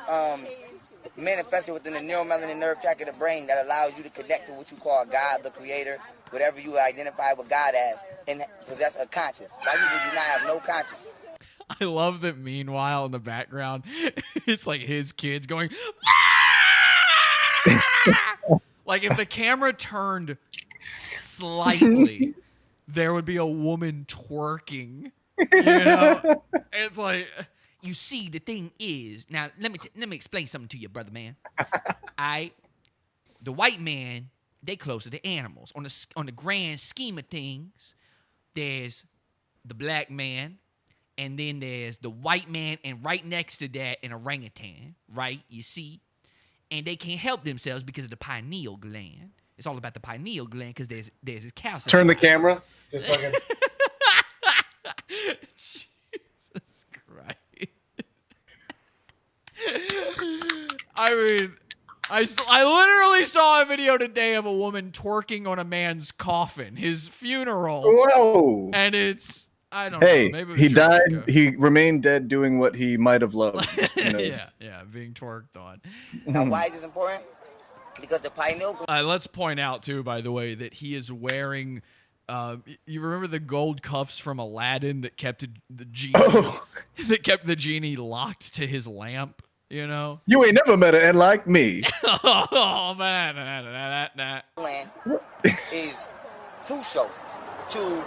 manifested within the neuromelanin nerve tract of the brain that allows you to connect to what you call God, the creator, whatever you identify with God as, and possess a conscience. White people do not have no conscience. I love that meanwhile in the background, it's like his kids going, like if the camera turned slightly, there would be a woman twerking, you know? It's like, you see, the thing is, now let me explain something to you, brother man. The white man, they closer to animals. On the grand scheme of things, there's the black man, and then there's the white man, and right next to that, an orangutan, right? You see? And they can't help themselves because of the pineal gland. It's all about the pineal gland because there's this calcium. Turn the camera. Just fucking. Jesus Christ. I mean, I literally saw a video today of a woman twerking on a man's coffin, his funeral. Whoa. And it's, I don't know. Maybe he died. He remained dead doing what he might have loved. You know? yeah, being twerked on. Now, why is this important? Because the pineal gland. Let's point out, too, by the way, that he is wearing... you remember the gold cuffs from Aladdin that kept the genie locked to his lamp? You know, you ain't never met an end like me. Oh man, gland is crucial to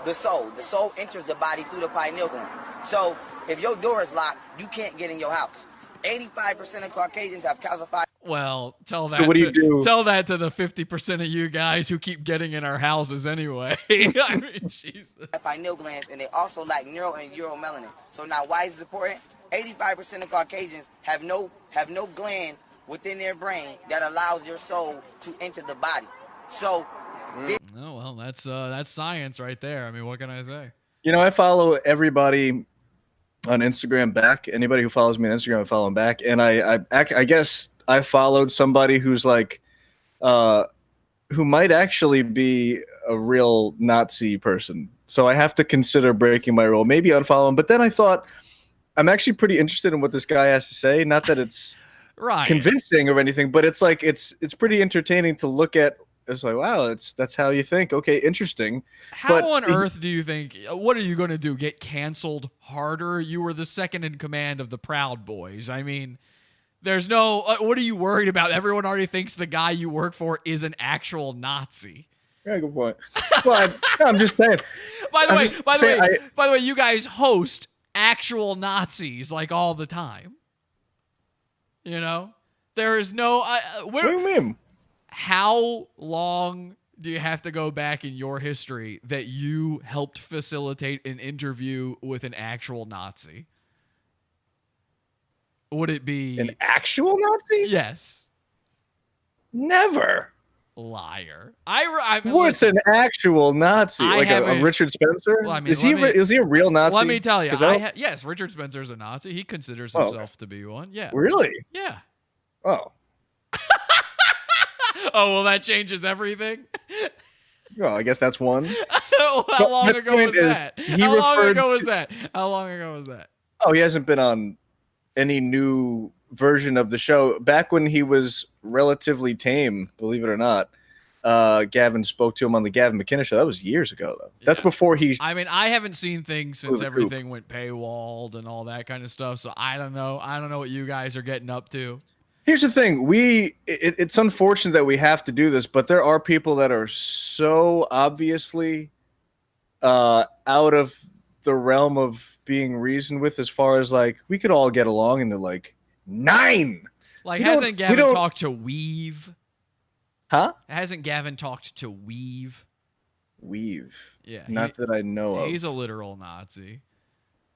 the soul. The soul enters the body through the pineal gland. So if your door is locked, you can't get in your house. 85% of Caucasians have calcified. Well, tell that. So what do you do? Tell that to the 50% of you guys who keep getting in our houses anyway. I mean, Jesus. Pineal glands, and they also lack neuro and uromelanin. So now, why is this important? 85% of Caucasians have no gland within their brain that allows your soul to enter the body. So. Oh well, that's science right there. I mean, what can I say? You know, I follow everybody on Instagram back. Anybody who follows me on Instagram, I follow them back. And I guess I followed somebody who's like, who might actually be a real Nazi person. So I have to consider breaking my rule, maybe unfollow him. But then I thought, I'm actually pretty interested in what this guy has to say. Not that it's convincing or anything, but it's like, it's pretty entertaining to look at. It's like, wow, that's how you think. Okay, interesting. How on earth do you think, what are you going to do, get canceled harder? You were the second in command of the Proud Boys. I mean, there's no, what are you worried about? Everyone already thinks the guy you work for is an actual Nazi. Yeah, good point. Well, I'm just saying. By the way, you guys host actual Nazis like all the time. You know? There is no, what do you mean? How long do you have to go back in your history that you helped facilitate an interview with an actual Nazi? Would it be an actual Nazi? Yes. Never. Liar. I mean, What's an actual Nazi? I Like a haven't- Richard Spencer? Well, I mean, is he a real Nazi? Let me tell you. 'Cause Yes, Richard Spencer's a Nazi. He considers Oh, himself to be one. Yeah. Really? Yeah. Oh. Oh, well, that changes everything. Well, I guess that's one. How long my ago point was is, that? he How long referred ago was to- that? How long ago was that? Oh, he hasn't been on any new version of the show. Back when he was relatively tame, believe it or not, Gavin spoke to him on the Gavin McKinnon show. That was years ago, though. That's before he. I mean, I haven't seen things since Was a group. everything went paywalled and all that kind of stuff. So I don't know. I don't know what you guys are getting up to. Here's the thing. It's unfortunate that we have to do this, but there are people that are so obviously out of the realm of being reasoned with, as far as like we could all get along, and they're like 9. Like, We don't- hasn't we Gavin don't- talked to Weave? Huh? Hasn't Gavin talked to Weave? Weave. Yeah. Not that I know of. He's a literal Nazi.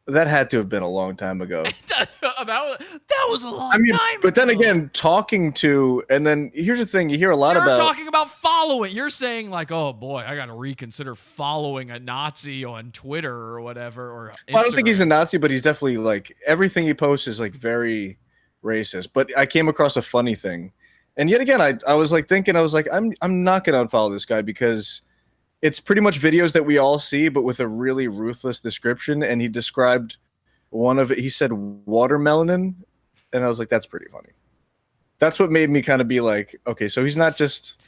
That had to have been a long time ago. that was a long I mean, time but then ago. again, talking to, and then here's the thing: you hear a lot You're about. talking about following. You're saying like, oh boy, I got to reconsider following a Nazi on Twitter or whatever. Or Well, I don't think Instagram. he's a Nazi, but he's definitely like everything he posts is like very racist. But I came across a funny thing, and yet again, I was like thinking, I was like, I'm not gonna unfollow this guy because it's pretty much videos that we all see, but with a really ruthless description. And he described one of it. He said watermelonin, and I was like, that's pretty funny. That's what made me kind of be like, okay, so he's not just.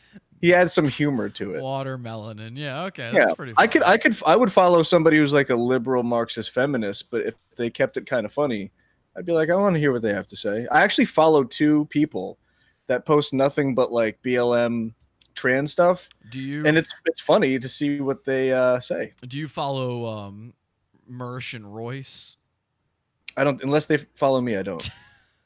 He had some humor to it. Watermelonin. Yeah. Okay. That's Yeah, pretty. Funny. I would follow somebody who's like a liberal Marxist feminist, but if they kept it kind of funny, I'd be like, I want to hear what they have to say. I actually follow 2 people that post nothing but like BLM trans stuff. Do you? And it's funny to see what they say. Do you follow Mersh and Royce? I don't, unless they follow me, I don't.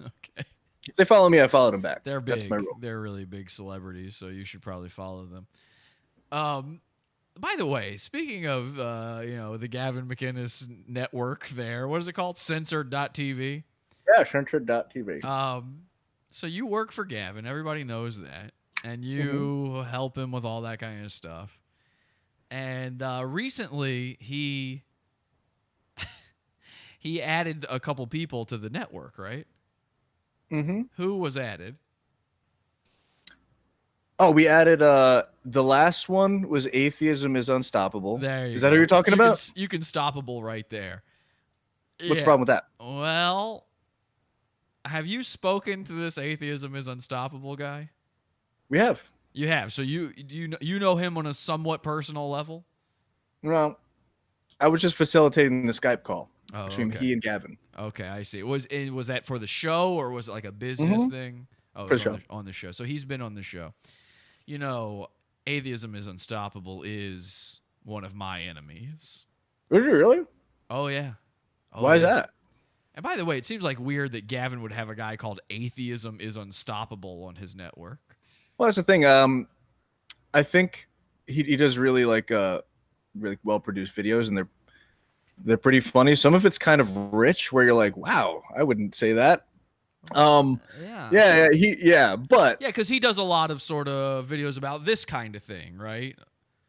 Okay. If they follow me, I follow them back. They're big. That's my rule. They're really big celebrities, so you should probably follow them. By the way, speaking of the Gavin McInnes network, there, what is it called? Censored.tv. Yeah, censored.tv. So you work for Gavin. Everybody knows that, and you help him with all that kind of stuff. And recently, he added a couple people to the network, right? Mm-hmm. Who was added? Oh, we added the last one was Atheism Is Unstoppable. There you Is that go. who you're talking about? You can stoppable right there. What's the problem with that? Well, have you spoken to this Atheism Is Unstoppable guy? We have. You have. So you know him on a somewhat personal level? Well, I was just facilitating the Skype call between okay. he and Gavin. Okay, I see. Was that for the show or was it like a business Mhm. thing? Oh, For it's sure. on the show. So he's been on the show. You know, Atheism Is Unstoppable is one of my enemies. Is it really? Oh yeah. Oh, Why is yeah. that? And by the way, it seems like weird that Gavin would have a guy called Atheism Is Unstoppable on his network. Well, that's the thing. I think he does really like really well produced videos, and they're pretty funny. Some of it's kind of rich, where you're like, wow, I wouldn't say that. But Yeah, because he does a lot of sort of videos about this kind of thing, right?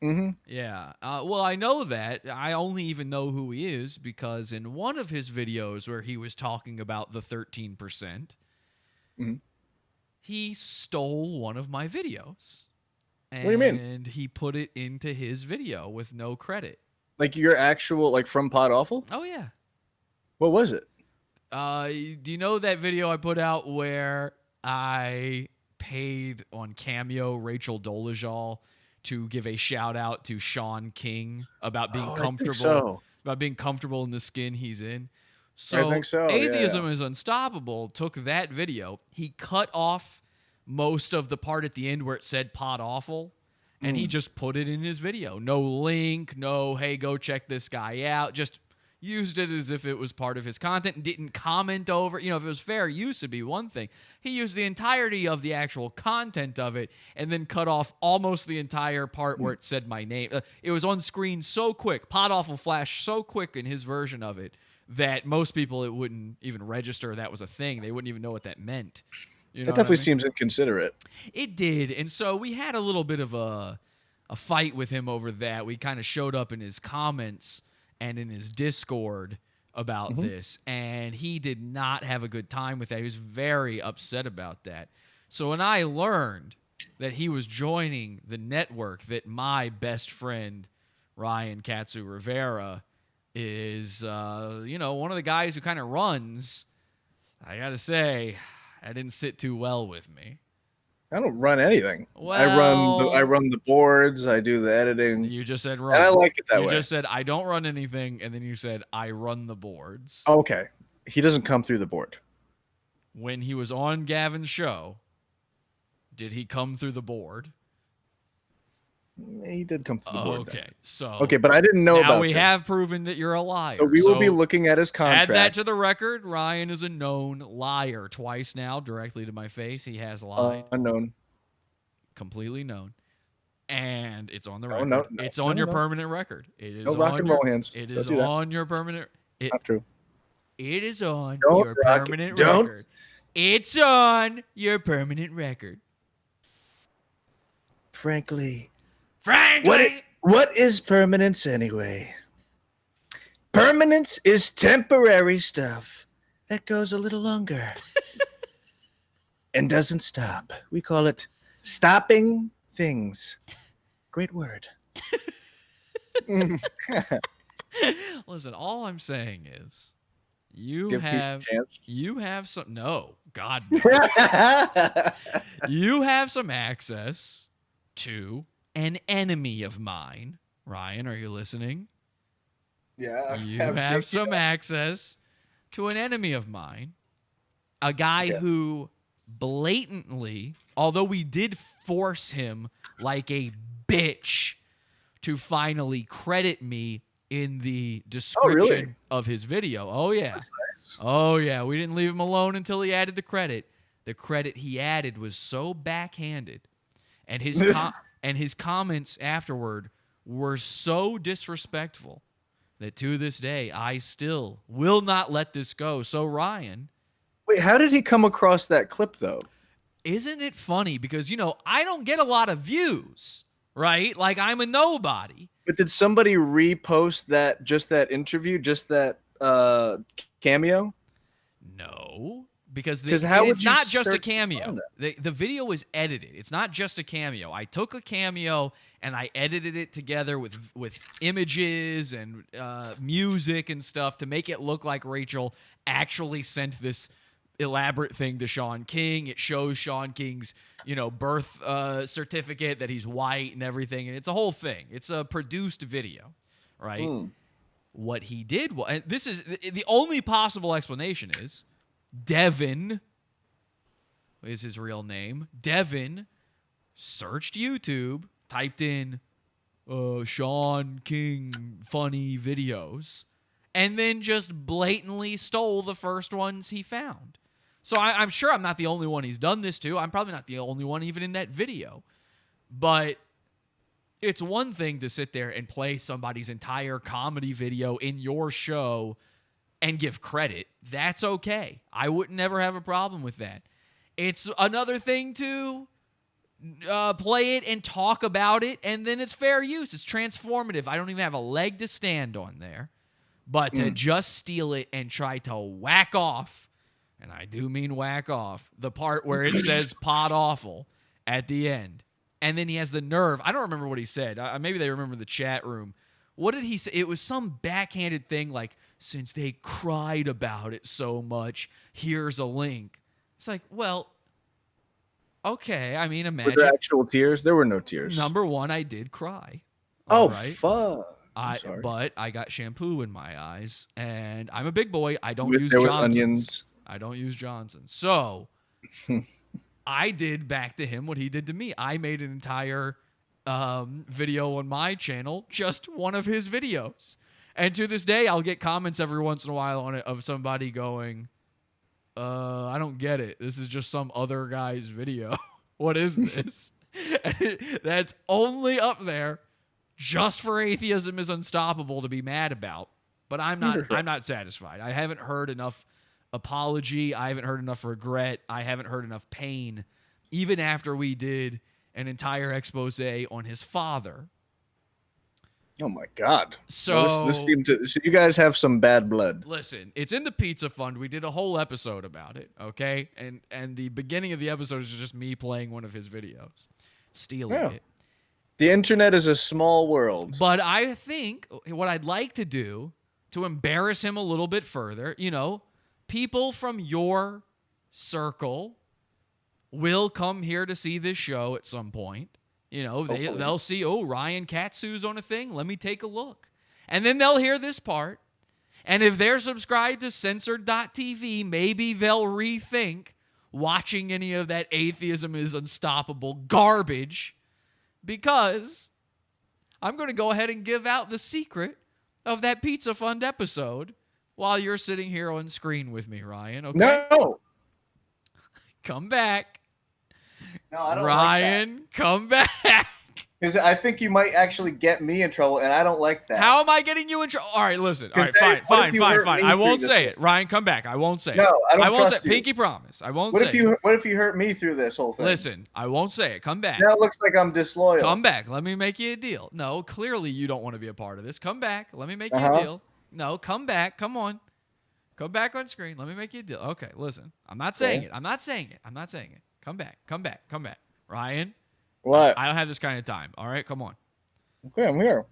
Mm-hmm. Yeah. Well, I know that. I only even know who he is because in one of his videos where he was talking about the 13%, Mhm. he stole one of my videos. What do you mean? And he put it into his video with no credit. Like your actual, like from Pod Awful? Oh, yeah. What was it? Do you know that video I put out where I paid on Cameo Rachel Dolezal to give a shout out to Sean King about being comfortable about being comfortable in the skin he's in? So I think so. Atheism yeah. Is Unstoppable took that video. He cut off most of the part at the end where it said Pod Awful, and he just put it in his video. No link, no, hey, go check this guy out. Just used it as if it was part of his content and didn't comment over. You know, if it was fair use, it'd be one thing. He used the entirety of the actual content of it and then cut off almost the entire part where it said my name. It was on screen so quick. Pod Awful flashed so quick in his version of it that most people, it wouldn't even register that was a thing. They wouldn't even know what that meant. You know That what I definitely mean? seems inconsiderate. It did. And so we had a little bit of a fight with him over that. We kind of showed up in his comments and in his Discord about this, and he did not have a good time with that. He was very upset about that. So when I learned that he was joining the network that my best friend, Ryan KATSU Rivera, is, one of the guys who kind of runs, I got to say, that didn't sit too well with me. I don't run anything. Well, I run the boards. I do the editing. You just said run. And I like it that way. You just said I don't run anything, and then you said I run the boards. Okay. He doesn't come through the board. When he was on Gavin's show, did he come through the board? He did come through the board. Okay, so okay, but I didn't know about. Now we that. have proven that you're a liar. So we will be looking at his contract. Add that to the record. Ryan is a known liar. Twice now, directly to my face, he has lied. Unknown. Completely known. And it's on the No, record. no, it's on your no. permanent record. It is No rock and roll hands. It Don't is do that. on your permanent. Not true. It is on Don't your rock it. permanent Don't. record. It's on your permanent record. Frankly, Frankly, what is permanence anyway? Permanence is temporary stuff that goes a little longer and doesn't stop. We call it stopping things. Great word. Listen, all I'm saying is you Give peace a have chance. some God no. You have some access to an enemy of mine. Ryan, are you listening? Yeah. You have some access to an enemy of mine. A guy who blatantly, although we did force him like a bitch to finally credit me in the description of his video. Oh, yeah. Nice. Oh, yeah. We didn't leave him alone until he added the credit. The credit he added was so backhanded. And his comments afterward were so disrespectful that to this day, I still will not let this go. So, Ryan. Wait, how did he come across that clip, though? Isn't it funny? Because, I don't get a lot of views, right? Like, I'm a nobody. But did somebody repost that interview, just that cameo? No, because it's not just a cameo. The video is edited. It's not just a cameo. I took a cameo and I edited it together with images and music and stuff to make it look like Rachel actually sent this elaborate thing to Sean King. It shows Sean King's, birth certificate, that he's white and everything, and it's a whole thing. It's a produced video, right? What he did was, and this is the only possible explanation, is Devin is his real name. Devin searched YouTube, typed in Sean King funny videos, and then just blatantly stole the first ones he found. So I'm sure I'm not the only one he's done this to. I'm probably not the only one even in that video. But it's one thing to sit there and play somebody's entire comedy video in your show and give credit. That's okay. I would never have a problem with that. It's another thing to play it and talk about it, and then it's fair use. It's transformative. I don't even have a leg to stand on there. But to just steal it and try to whack off, and I do mean whack off, the part where it says pod awful at the end. And then he has the nerve. I don't remember what he said. Maybe they remember the chat room. What did he say? It was some backhanded thing like, since they cried about it so much, here's a link. It's like, well, okay. I mean, imagine. Were there actual tears? There were no tears. Number one, I did cry. Oh, right? fuck. But I got shampoo in my eyes, and I'm a big boy. I don't use There was Johnson's. onions. I don't use Johnson's. So I did back to him what he did to me. I made an entire video on my channel, just one of his videos. And to this day, I'll get comments every once in a while on it of somebody going, I don't get it. This is just some other guy's video. What is this? That's only up there just for Atheism Is Unstoppable to be mad about. But I'm not satisfied. I haven't heard enough apology. I haven't heard enough regret. I haven't heard enough pain, even after we did an entire expose on his father. Oh my God! So this seemed to. So you guys have some bad blood. Listen, it's in the Pizza Fund. We did a whole episode about it, okay? And the beginning of the episode is just me playing one of his videos, stealing it. The internet is a small world. But I think what I'd like to do to embarrass him a little bit further, people from your circle will come here to see this show at some point. They'll see, Ryan KATSU's on a thing. Let me take a look. And then they'll hear this part. And if they're subscribed to censored.tv, maybe they'll rethink watching any of that Atheism Is Unstoppable garbage, because I'm going to go ahead and give out the secret of that Pizza Fund episode while you're sitting here on screen with me, Ryan. Okay? No. Come back. No, I don't Ryan, like that. Come back. Because I think you might actually get me in trouble, and I don't like that. How am I getting you in trouble? All right, listen. All right, fine. I won't say it. Ryan, come back. I won't say it. No, I won't trust say it. Pinky promise. I won't what say if you, it. What if you hurt me through this whole thing? Listen, I won't say it. Come back. Now it looks like I'm disloyal. Come back. Let me make you a deal. No, clearly you don't want to be a part of this. Come back. Let me make you a deal. No, come back. Come on. Come back on screen. Let me make you a deal. Okay, listen. I'm not saying it. I'm not saying it. I'm not saying it. Come back. Come back. Come back. Ryan. What? I don't have this kind of time. All right, come on. Okay, I'm here.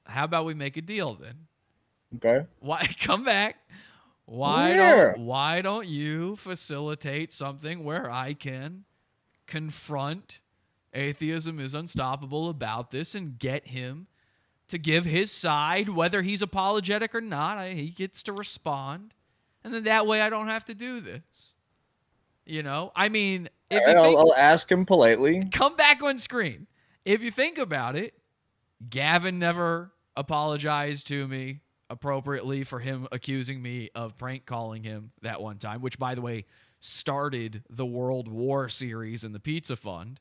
How about we make a deal then? Okay. Why come back? Why don't you facilitate something where I can confront Atheism Is Unstoppable about this and get him to give his side, whether he's apologetic or not. He gets to respond. And then that way I don't have to do this. I mean, if I'll ask him politely. Come back on screen. If you think about it, Gavin never apologized to me appropriately for him accusing me of prank calling him that one time, which, by the way, started the World War series in the Pizza Fund.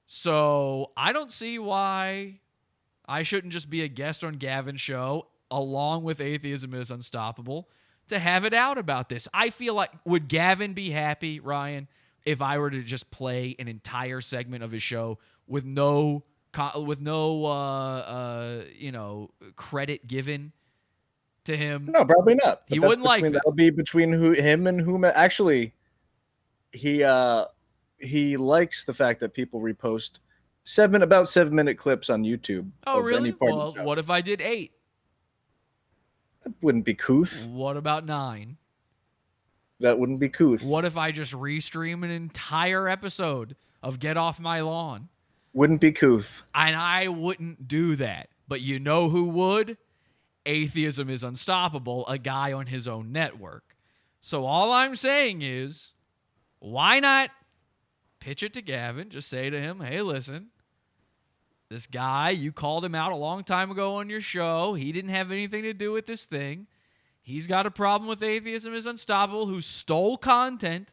So I don't see why I shouldn't just be a guest on Gavin's show along with Atheism Is Unstoppable to have it out about this. I feel like, would Gavin be happy, Ryan, if I were to just play an entire segment of his show with no credit given to him? No, probably not. He wouldn't like that. That'll be between him and whom. Actually, he likes the fact that people repost about 7-minute clips on YouTube. Oh, really? Any part Well, of the show. what if I did 8? That wouldn't be couth. What about 9? That wouldn't be couth. What if I just restream an entire episode of Get Off My Lawn? Wouldn't be couth. And I wouldn't do that. But you know who would? Atheism Is Unstoppable, a guy on his own network. So all I'm saying is, why not pitch it to Gavin? Just say to him, hey, listen, this guy, you called him out a long time ago on your show. He didn't have anything to do with this thing. He's got a problem with Atheism Is Unstoppable, who stole content.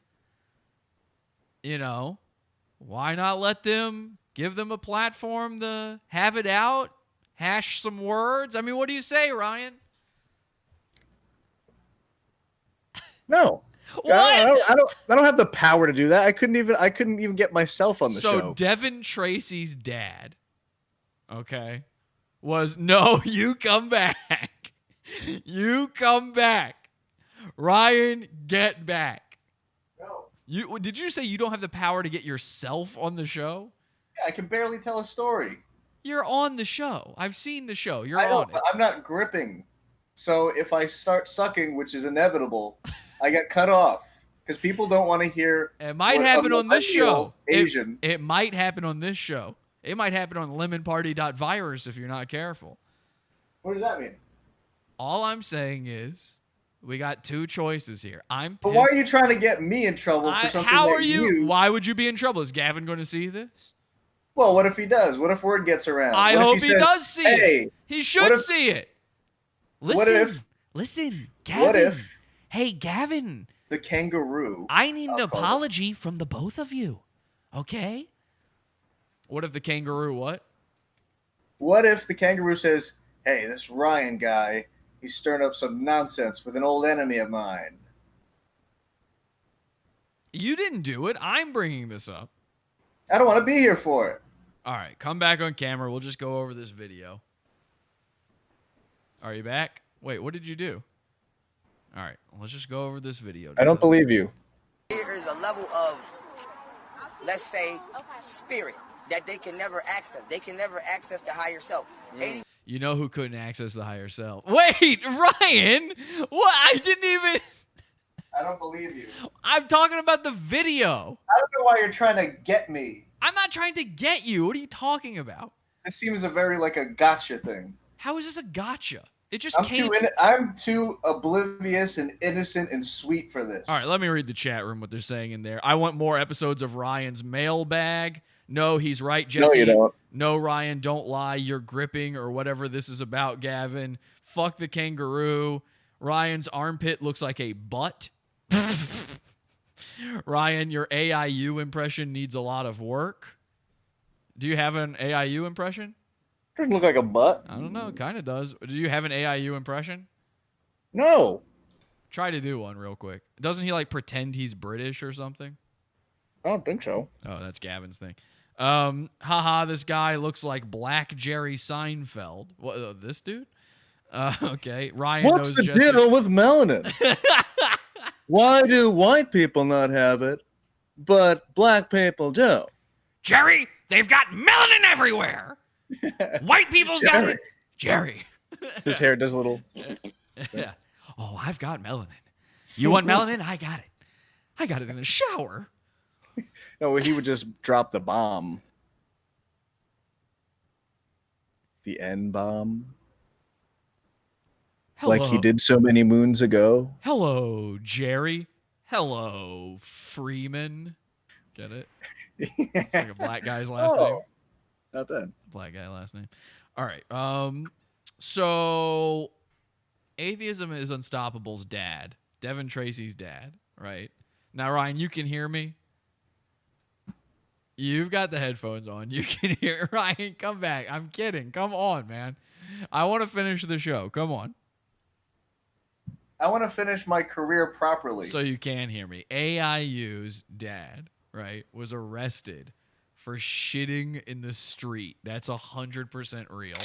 Why not let them, give them a platform to have it out, hash some words? I mean, what do you say, Ryan? No. What? I don't have the power to do that. I couldn't even get myself on the show. So Devin Tracy's dad, okay, was, no, you come back. You come back. Ryan, get back. No. Did you say you don't have the power to get yourself on the show? Yeah, I can barely tell a story. You're on the show. I've seen the show. You're on it. I'm not gripping. So if I start sucking, which is inevitable, I get cut off because people don't want to hear. It might happen on this show. Asian. It might happen on this show. It might happen on lemonparty.virus if you're not careful. What does that mean? All I'm saying is, we got two choices here. I'm pissed. But why are you trying to get me in trouble for something How that are you? Why would you be in trouble? Is Gavin going to see this? Well, what if he does? What if word gets around? I hope he does see it. He should see it. Listen, Gavin. What if? Hey, Gavin. The kangaroo. I need an apology from the both of you. Okay? What if the kangaroo what? What if the kangaroo says, hey, this Ryan guy, He's stirring up some nonsense with an old enemy of mine. You didn't do it. I'm bringing this up. I don't want to be here for it. All right, come back on camera. We'll just go over this video. Are you back? Wait, what did you do? All right, let's just go over this video. I don't believe you. There is a level of, let's say, spirit that they can never access. They can never access the higher self. You know who couldn't access the higher self? Wait, Ryan! What? I didn't even... I don't believe you. I'm talking about the video. I don't know why you're trying to get me. I'm not trying to get you. What are you talking about? This seems a very like a gotcha thing. How is this a gotcha? It just I'm too oblivious and innocent and sweet for this. All right, let me read the chat room, what they're saying in there. I want more episodes of Ryan's mailbag. No, he's right, Jesse. No, you don't. No, Ryan, don't lie. You're gripping or whatever this is about, Gavin. Fuck the kangaroo. Ryan's armpit looks like a butt. Ryan, your AIU impression needs a lot of work. Do you have an AIU impression? Doesn't look like a butt. I don't know. It kind of does. Do you have an AIU impression? No. Try to do one real quick. Doesn't he like pretend he's British or something? I don't think so. Oh, that's Gavin's thing. Haha, this guy looks like Black Jerry Seinfeld. What, this dude? Okay. Ryan What's knows the Jesse. deal with melanin? Why do white people not have it, but black people do? Jerry, they've got melanin everywhere. White people's got it. Jerry. His hair does a little. Yeah. Oh, I've got melanin. You want melanin? I got it. I got it in the shower. No, he would just drop the bomb. The N-bomb. Like he did so many moons ago. Hello, Jerry. Hello, Freeman. Get it? It's like a black guy's last name. Not bad. Black guy last name. All right. So Atheism Is Unstoppable's dad, Devin Tracy's dad, right? Now, Ryan, you can hear me. You've got the headphones on. You can hear. Ryan, come back. I'm kidding. Come on, man. I want to finish the show. Come on. I want to finish my career properly. So you can hear me. AIU's dad, right, was arrested for shitting in the street. That's 100% real.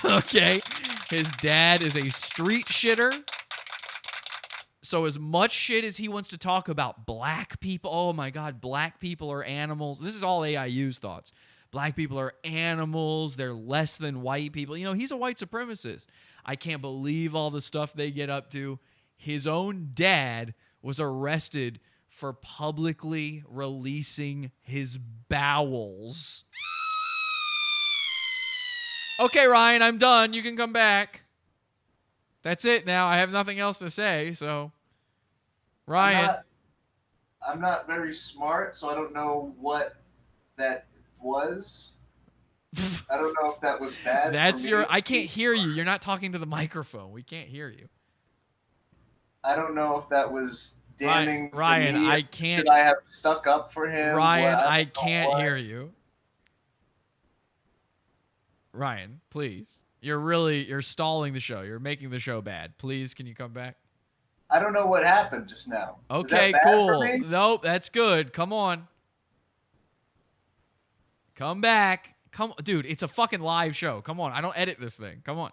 Okay? His dad is a street shitter. So as much shit as he wants to talk about black people, oh my God, black people are animals. This is all AIU's thoughts. Black people are animals. They're less than white people. You know, he's a white supremacist. I can't believe all the stuff they get up to. His own dad was arrested for publicly releasing his bowels. Okay, Ryan, I'm done. You can come back. That's it now. I have nothing else to say, so. Ryan. I'm not very smart, so I don't know what that was. I don't know if that was bad. That's your. I can't hear you. You're not talking to the microphone. We can't hear you. I don't know if that was damning. Ryan, for me. I can't. Should I have stuck up for him? Ryan, I can't hear you. Ryan, please. You're stalling the show. You're making the show bad. Please, can you come back? I don't know what happened just now. Okay, cool. Nope, that's good. Come on. Come back. Come, dude, it's a fucking live show. Come on. I don't edit this thing. Come on.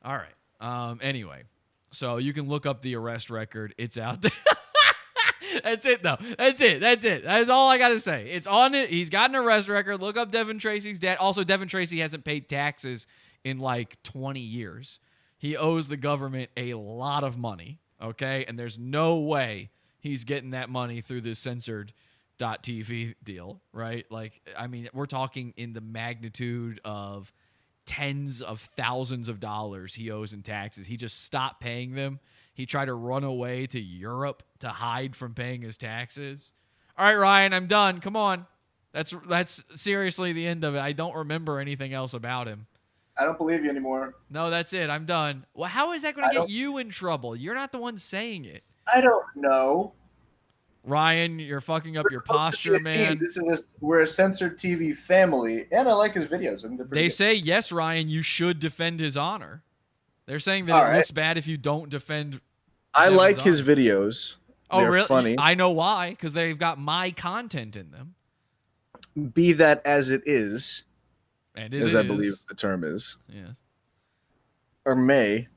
All right. Anyway, so you can look up the arrest record. It's out there. That's it, though. That's it. That's all I got to say. It's on it. He's got an arrest record. Look up Devin Tracy's dad. Also, Devin Tracy hasn't paid taxes in like 20 years. He owes the government a lot of money, okay? And there's no way he's getting that money through this censored.tv deal, right? Like, I mean, we're talking in the magnitude of tens of thousands of dollars he owes in taxes. He just stopped paying them. He tried to run away to Europe to hide from paying his taxes. All right, Ryan, I'm done. Come on. That's seriously the end of it. I don't remember anything else about him. I don't believe you anymore. No, that's it. I'm done. Well, how is that going to get you in trouble? You're not the one saying it. I don't know. Ryan, you're fucking up your posture, man. We're a censored TV family, and I like his videos. I mean, they say, yes, Ryan, you should defend his honor. They're saying that looks bad if you don't defend. I Devin's like his honor. videos. Oh, They're really? funny. I know why, because they've got my content in them. Be that as it is, and it as is. I believe the term is. Yes. Or may.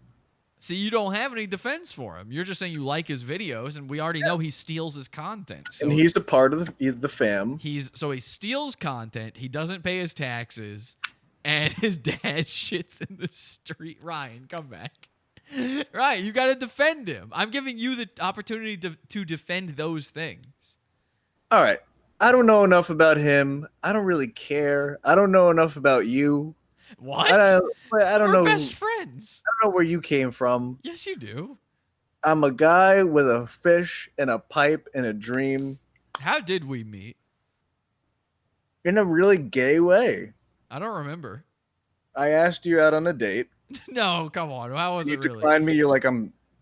See, you don't have any defense for him. You're just saying you like his videos, and we already know he steals his content. So And he's a part of the fam. he steals content. He doesn't pay his taxes, and his dad shits in the street. Ryan, come back. Right, you got to defend him. I'm giving you the opportunity to defend those things. All right. I don't know enough about him. I don't really care. I don't know enough about you. What? I don't know. We're best friends. I don't know where you came from. Yes, you do. I'm a guy with a fish and a pipe and a dream. How did we meet? In a really gay way. I don't remember. I asked you out on a date. No, come on. How was You it really? declined me. You're like,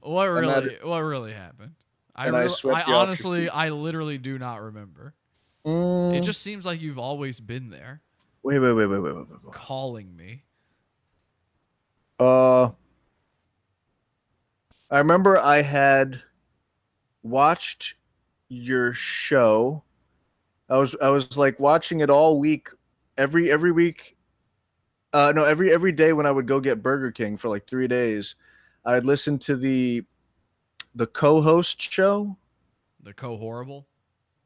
What really happened? I honestly, I literally do not remember. It just seems like you've always been there. Wait. Calling me. I remember I had watched your show. I was like watching it all week, every week. No, every day when I would go get Burger King for like 3 days, I'd listen to the co-host show. The Co-Horrible?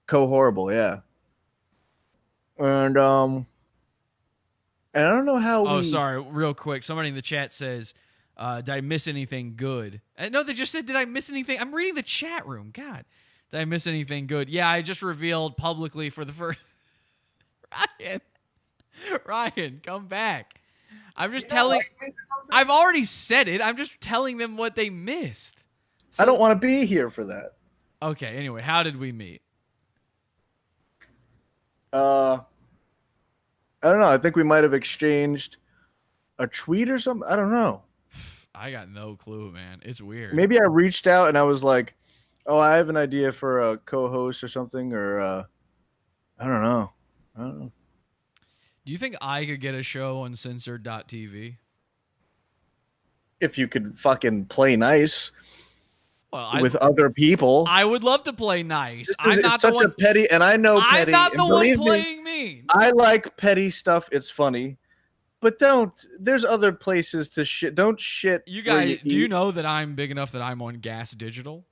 Co-Horrible, yeah. And I don't know how Oh, sorry, real quick. Somebody in the chat says, did I miss anything good? No, they just said, did I miss anything? I'm reading the chat room. God. Did I miss anything good? Yeah, I just revealed publicly for the first... Ryan, come back. I'm just telling... I've already said it. I'm just telling them what they missed. I don't want to be here for that. Okay, anyway, how did we meet? I don't know. I think we might have exchanged a tweet or something. I don't know. I got no clue, man. It's weird. Maybe I reached out and I was like, oh, I have an idea for a co-host or something, or I don't know. Do you think I could get a show on censored.tv? If you could fucking play nice with I- other people. I would love to play nice. It's I'm not the such one a petty, and I know petty. I'm not the and one believe me, playing mean. I like petty stuff. It's funny. But there's other places to shit. Don't shit. You where guys, do eat. you know that I'm big enough that I'm on Gas Digital?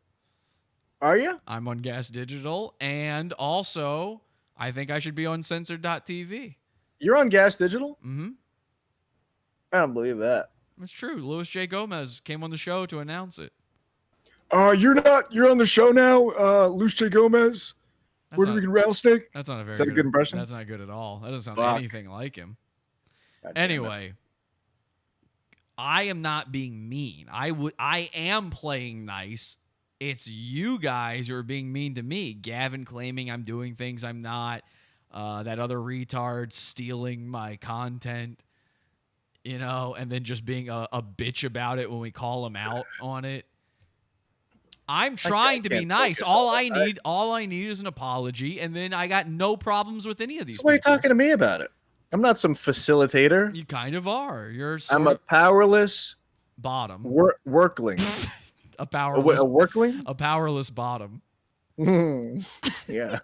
Are you? I'm on Gas Digital, and also I think I should be on censored.tv. You're on Gas Digital? Mm-hmm. I don't believe that. It's true. Louis J. Gomez came on the show to announce it. You're on the show now, Luis J. Gomez. Puerto Rican rattlesnake. That's not a very Is that a good impression? That's not good at all. That doesn't sound Fuck. anything like him. God damn it. Anyway, I am not being mean. I am playing nice. It's you guys who are being mean to me. Gavin claiming I'm doing things I'm not. That other retard stealing my content. And then just being a bitch about it when we call him out on it. I'm trying to be nice. All I need is an apology, and then I got no problems with any of these So why are you people. talking to me about it? I'm not some facilitator. You kind of are. You're I'm a powerless bottom. Workling. A powerless a workling? A powerless bottom. Yeah.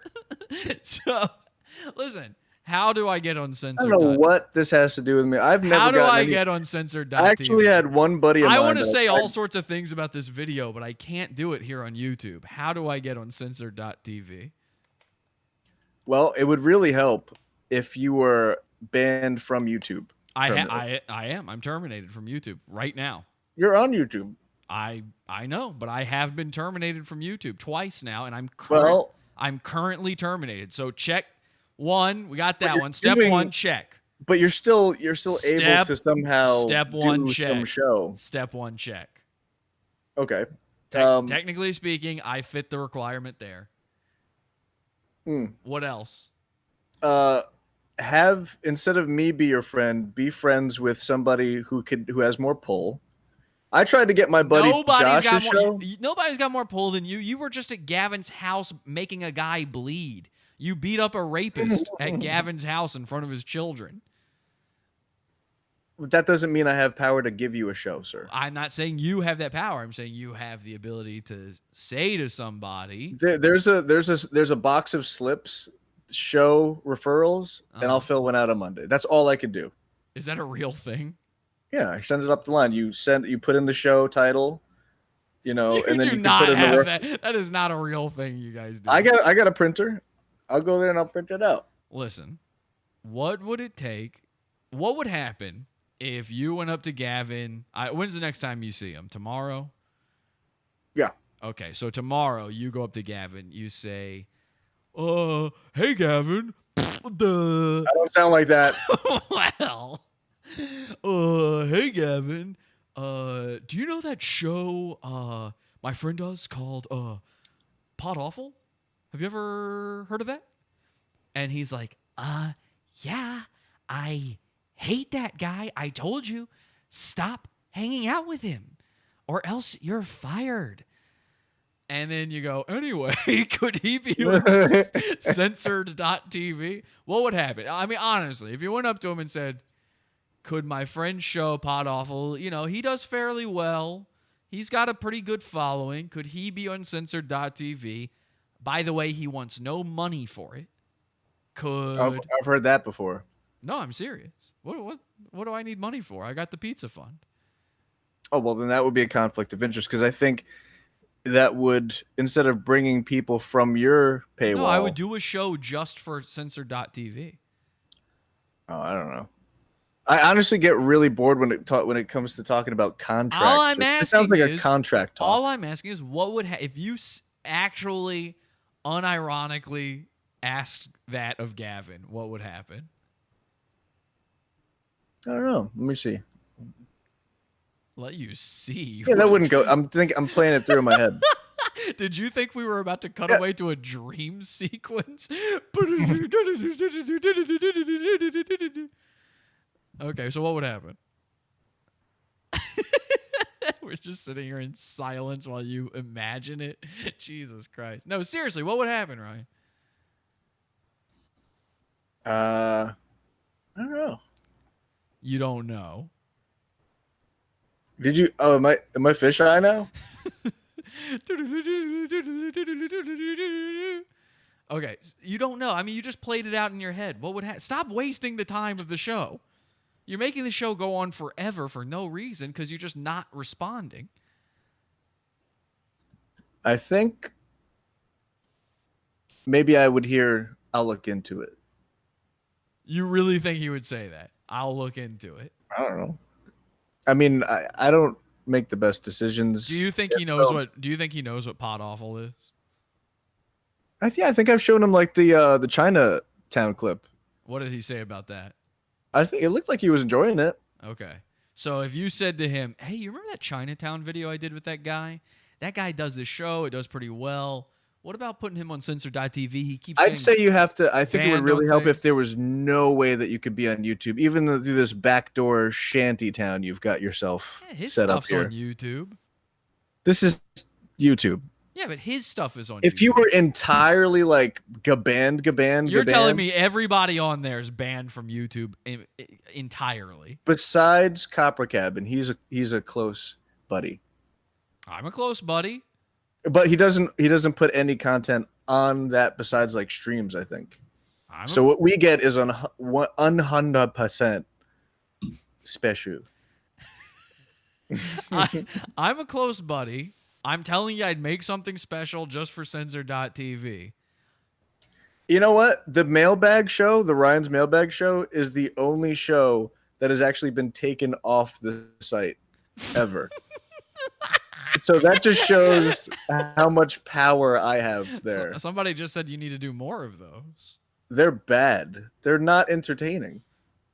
So, listen. How do I get on I censored? don't know what this has to do with me. I've never. How do gotten I any... get on censored.tv? I actually had one buddy of mine. I want to that say tried- all sorts of things about this video, but I can't do it here on YouTube. How do I get on censored.tv? Well, it would really help if you were banned from YouTube. I am. I'm terminated from YouTube right now. You're on YouTube. I know, but I have been terminated from YouTube twice now, and I'm currently terminated. So check one. We got that one. Step one, check. But you're still able to somehow step one, do check. some show. Step one, check. Okay. Technically speaking, I fit the requirement there. What else? Have, instead of me be your friend, be friends with somebody who has more pull. I tried to get my buddy Josh's show. Nobody's got more pull than you. You were just at Gavin's house making a guy bleed. You beat up a rapist at Gavin's house in front of his children. that doesn't mean I have power to give you a show, sir. I'm not saying you have that power. I'm saying you have the ability to say to somebody. There's a box of slips, show referrals, and I'll fill one out on Monday. That's all I could do. Is that a real thing? Yeah, I send it up the line. You put in the show title, and then you can put in the work. That is not a real thing you guys do. I got a printer. I'll go there and I'll print it out. Listen, what would it take? What would happen if you went up to Gavin? When's the next time you see him? Tomorrow? Yeah. Okay, so tomorrow you go up to Gavin. You say, hey, Gavin. I don't sound like that. Well, hey, Gavin. Do you know that show my friend does called Pot Awful? Have you ever heard of that? And he's like, yeah, I hate that guy. I told you, stop hanging out with him or else you're fired. And then you go, anyway, could he be on censored.tv? What would happen? I mean, honestly, if you went up to him and said, could my friend show Pot Awful, he does fairly well. He's got a pretty good following. Could he be on censored.tv? By the way, he wants no money for it. I've heard that before. No, I'm serious. What do I need money for? I got the pizza fund. Oh, well, then that would be a conflict of interest because I think that would, instead of bringing people from your paywall. No, I would do a show just for censored.tv. Oh, I don't know. I honestly get really bored when it comes to talking about contracts. All I'm asking it sounds like a contract talk. All I'm asking is what would if you actually unironically asked that of Gavin, what would happen? I don't know. Let me see. Let you see. Yeah, that wouldn't go. I'm playing it through in my head. Did you think we were about to cut away to a dream sequence? Okay, so what would happen? We're just sitting here in silence while you imagine it. Jesus Christ. No, seriously, what would happen, Ryan? I don't know. You don't know. Did you? Oh, am I fisheye now? Okay, you don't know. I mean, you just played it out in your head. What would happen? Stop wasting the time of the show. You're making the show go on forever for no reason because you're just not responding. I think maybe I would hear, I'll look into it. You really think he would say that? I'll look into it. I don't know. I mean, I don't make the best decisions. Do you think he knows what? Do you think he knows what Pot Awful is? I think I've shown him like the Chinatown clip. What did he say about that? I think it looked like he was enjoying it. Okay. So if you said to him, hey, you remember that Chinatown video I did with that guy? That guy does this show. It does pretty well. What about putting him on censored.tv? He keeps I'd say you have to. I think it would really help if there was no way that you could be on YouTube. Even through this backdoor shanty town you've got yourself his set up here. His stuff's on YouTube. This is YouTube. Yeah, but his stuff is on if YouTube. You were entirely like Gaban. You're telling me everybody on there is banned from YouTube entirely. Besides Copper Cab, and he's a close buddy. I'm a close buddy. But he doesn't put any content on that besides like streams, I think. So what we get is 100% special. I'm a close buddy. I'm telling you, I'd make something special just for censored.tv. You know what? The mailbag show, the Ryan's mailbag show, is the only show that has actually been taken off the site ever. So that just shows how much power I have there. Somebody just said you need to do more of those. They're bad. They're not entertaining.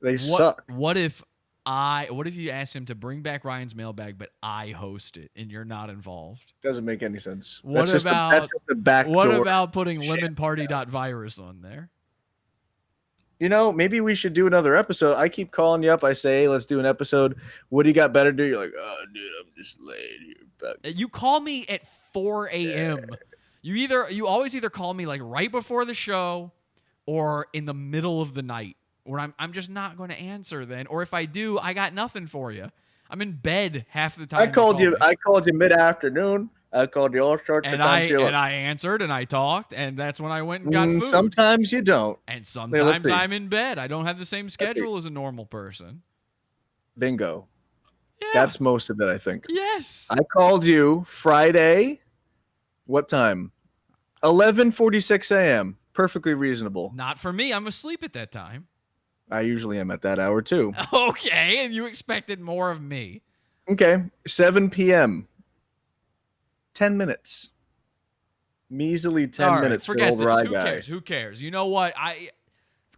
They suck. What if you ask him to bring back Ryan's mailbag, but I host it and you're not involved? Doesn't make any sense. What that's just the back What door about putting lemonparty.virus on there? You know, maybe we should do another episode. I keep calling you up. I say, hey, let's do an episode. What do you got better to do? You're like, oh, dude, I'm just laying here. You call me at 4 a.m. You always either call me like right before the show or in the middle of the night where I'm just not going to answer then. Or if I do, I got nothing for you. I'm in bed half the time. I called you mid-afternoon. I called you all sorts of times. And I answered and I talked, and that's when I went and got food. Sometimes you don't. And sometimes I'm in bed. I don't have the same schedule as a normal person. Bingo. Yeah. That's most of it, I think. Yes. I called you Friday. What time? 11:46 a.m. Perfectly reasonable. Not for me. I'm asleep at that time. I usually am at that hour too. Okay, and you expected more of me. Okay, 7 p.m. 10 minutes. Measly 10 minutes for old Rye guy. Who cares? You know what?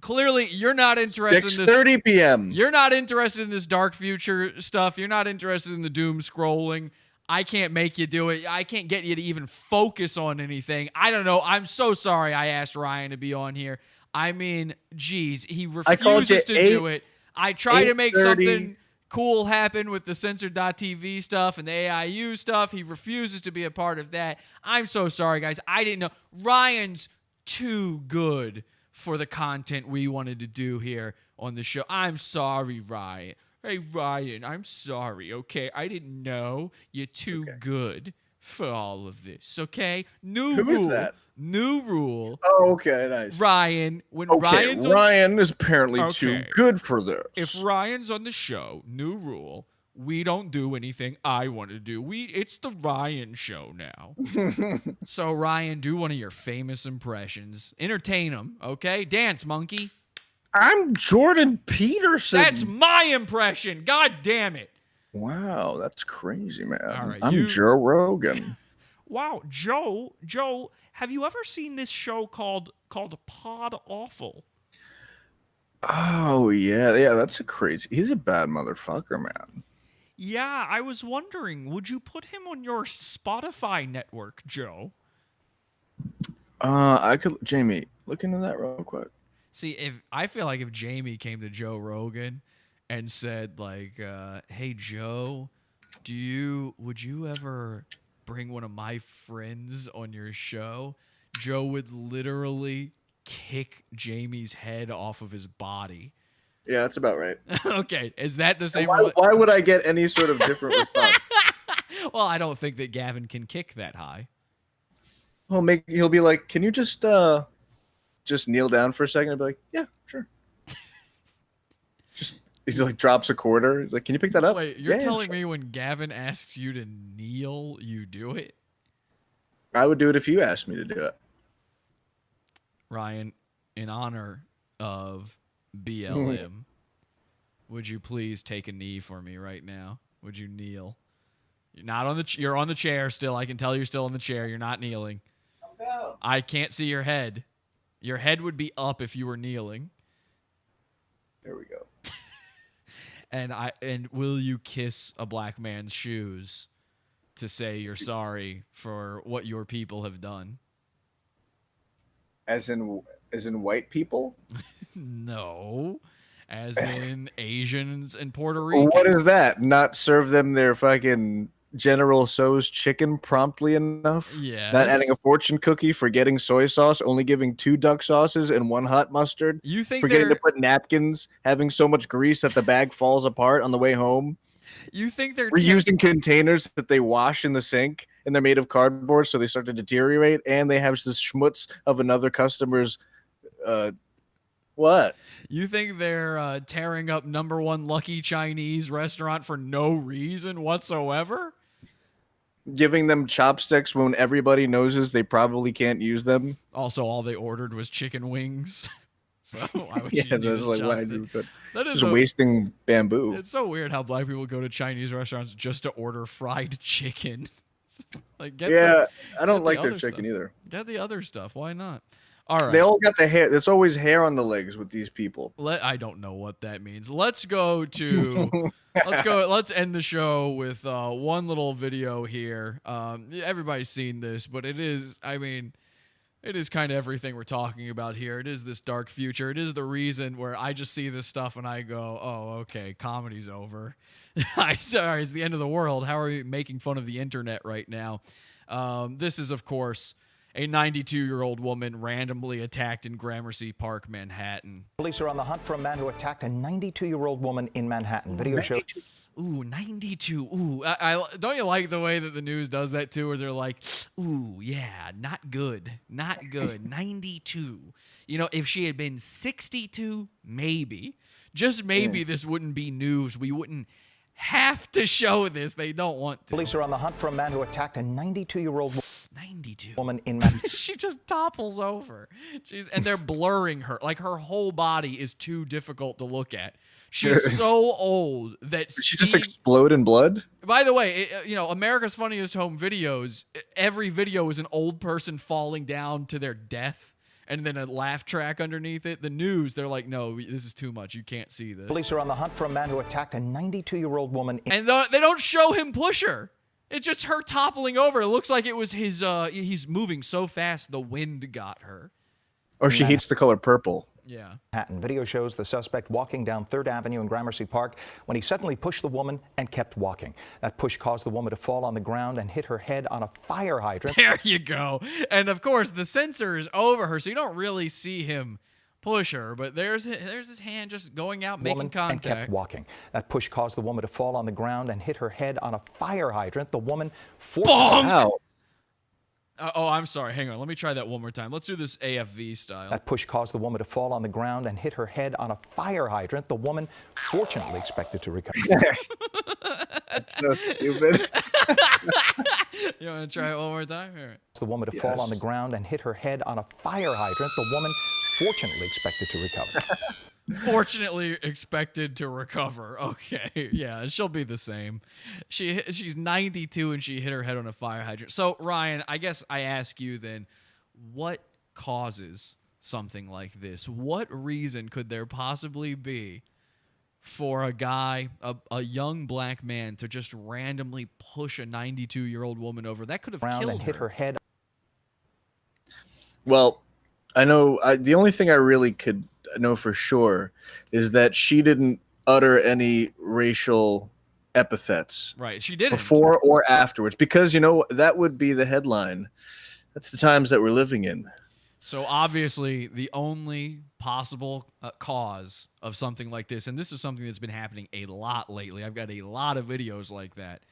Clearly you're not interested in this. 6:30 p.m. You're not interested in this dark future stuff. You're not interested in the doom scrolling. I can't make you do it. I can't get you to even focus on anything. I don't know. I'm so sorry I asked Ryan to be on here. I mean, geez, he refuses to do it. I try to make something cool happen with the censored.tv stuff and the AIU stuff. He refuses to be a part of that. I'm so sorry, guys. I didn't know. Ryan's too good for the content we wanted to do here on the show. I'm sorry, Ryan. Hey, Ryan, I'm sorry, okay? I didn't know. You're too good for all of this, okay? Who is that? New rule. Oh, okay, nice. Ryan, when Ryan is apparently too good for this. If Ryan's on the show, new rule, we don't do anything I want to do. It's the Ryan show now. So, Ryan, do one of your famous impressions. Entertain him, okay? Dance, monkey. I'm Jordan Peterson. That's my impression. God damn it. Wow, that's crazy, man. All right, I'm Joe Rogan. Wow, Joe, have you ever seen this show called Pod Awful? Oh, yeah, that's he's a bad motherfucker, man. Yeah, I was wondering, would you put him on your Spotify network, Joe? I could, Jamie, look into that real quick. See, I feel like if Jamie came to Joe Rogan and said like, "Hey Joe, would you ever bring one of my friends on your show?" Joe would literally kick Jamie's head off of his body. Yeah, that's about right. Okay, is that the same? Why would I get any sort of different response? Well, I don't think that Gavin can kick that high. He'll be like, "Can you just kneel down for a second?" I'd be like, "Yeah, sure." He like drops a quarter. He's like, "Can you pick that up?" Wait, you're telling me when Gavin asks you to kneel, you do it? I would do it if you asked me to do it. Ryan, in honor of BLM, would you please take a knee for me right now? Would you kneel? You're not on you're on the chair still. I can tell you're still in the chair. You're not kneeling. No. I can't see your head. Your head would be up if you were kneeling. There we go. And will you kiss a black man's shoes to say you're sorry for what your people have done? As in white people? No. As in Asians and Puerto Ricans. What is that? Not serve them their fucking General Tso's chicken promptly enough? Yeah. Not adding a fortune cookie, forgetting soy sauce, only giving 2 duck sauces and 1 hot mustard. You think forgetting to put napkins, having so much grease that the bag falls apart on the way home. You think they're reusing containers that they wash in the sink and they're made of cardboard, so they start to deteriorate, and they have this schmutz of another customer's what? You think they're tearing up #1 Lucky Chinese restaurant for no reason whatsoever? Giving them chopsticks when everybody knows they probably can't use them. Also, all they ordered was chicken wings. So why would you that's like why do that is just wasting bamboo. It's so weird how black people go to Chinese restaurants just to order fried chicken. Like I don't like their chicken either. Get the other stuff. Why not? All right. They all got the hair. There's always hair on the legs with these people. I don't know what that means. Let's go to let's end the show with one little video here. Everybody's seen this, but it is kind of everything we're talking about here. It is this dark future. It is the reason where I just see this stuff and I go, "Oh, okay, comedy's over." Sorry, it's the end of the world. How are we making fun of the internet right now? This is, of course, A 92-year-old woman randomly attacked in Gramercy Park, Manhattan. Police are on the hunt for a man who attacked a 92-year-old woman in Manhattan. Video shows. Ooh, 92. Ooh, I don't you like the way that the news does that too, where they're like, ooh, yeah, not good, not good. 92. You know, if she had been 62, maybe, just maybe this wouldn't be news. We wouldn't have to show this. They don't want to. Police are on the hunt for a man who attacked a 92-year-old woman in Manhattan. She just topples over. And they're blurring her. Like, her whole body is too difficult to look at. She's so old that she just explode in blood. By the way, America's Funniest Home Videos, every video is an old person falling down to their death and then a laugh track underneath it. The news, they're like, no, this is too much. You can't see this. Police are on the hunt for a man who attacked a 92-year-old woman. And they don't show him push her. It's just her toppling over. It looks like it was his, he's moving so fast the wind got her. Or she hates the color purple. Yeah. Manhattan. Video shows the suspect walking down 3rd Avenue in Gramercy Park when he suddenly pushed the woman and kept walking. That push caused the woman to fall on the ground and hit her head on a fire hydrant. There you go. And of course, the sensor is over her, so you don't really see him push her, but there's his hand just going out, making contact. And kept walking. That push caused the woman to fall on the ground and hit her head on a fire hydrant. The woman Bonk! Oh, I'm sorry. Hang on. Let me try that one more time. Let's do this AFV style. That push caused the woman to fall on the ground and hit her head on a fire hydrant. The woman fortunately expected to recover. That's so stupid. You want to try it one more time? Here. The woman to fall on the ground and hit her head on a fire hydrant. The woman fortunately expected to recover. Fortunately expected to recover. Okay, yeah, she'll be the same. She's 92 and she hit her head on a fire hydrant. So, Ryan, I guess I ask you then, what causes something like this? What reason could there possibly be for a guy, a young black man, to just randomly push a 92-year-old woman over? That could have killed and hit her head. Well, I know the only thing I really could know for sure is that she didn't utter any racial epithets. Right, she didn't. Before or afterwards, because, that would be the headline. That's the times that we're living in. So obviously the only possible cause of something like this, and this is something that's been happening a lot lately. I've got a lot of videos like that.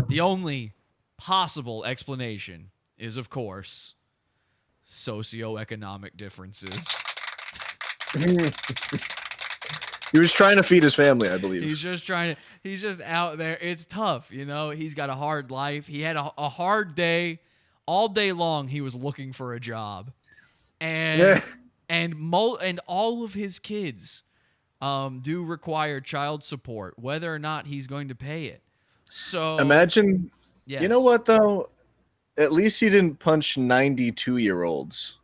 The only possible explanation is, of course, socioeconomic differences. He was trying to feed his family, I believe. He's just out there. It's tough, He's got a hard life. He had a hard day. All day long, he was looking for a job. And all of his kids do require child support, whether or not he's going to pay it. So imagine, yes. You know what, though? At least he didn't punch 92-year-olds.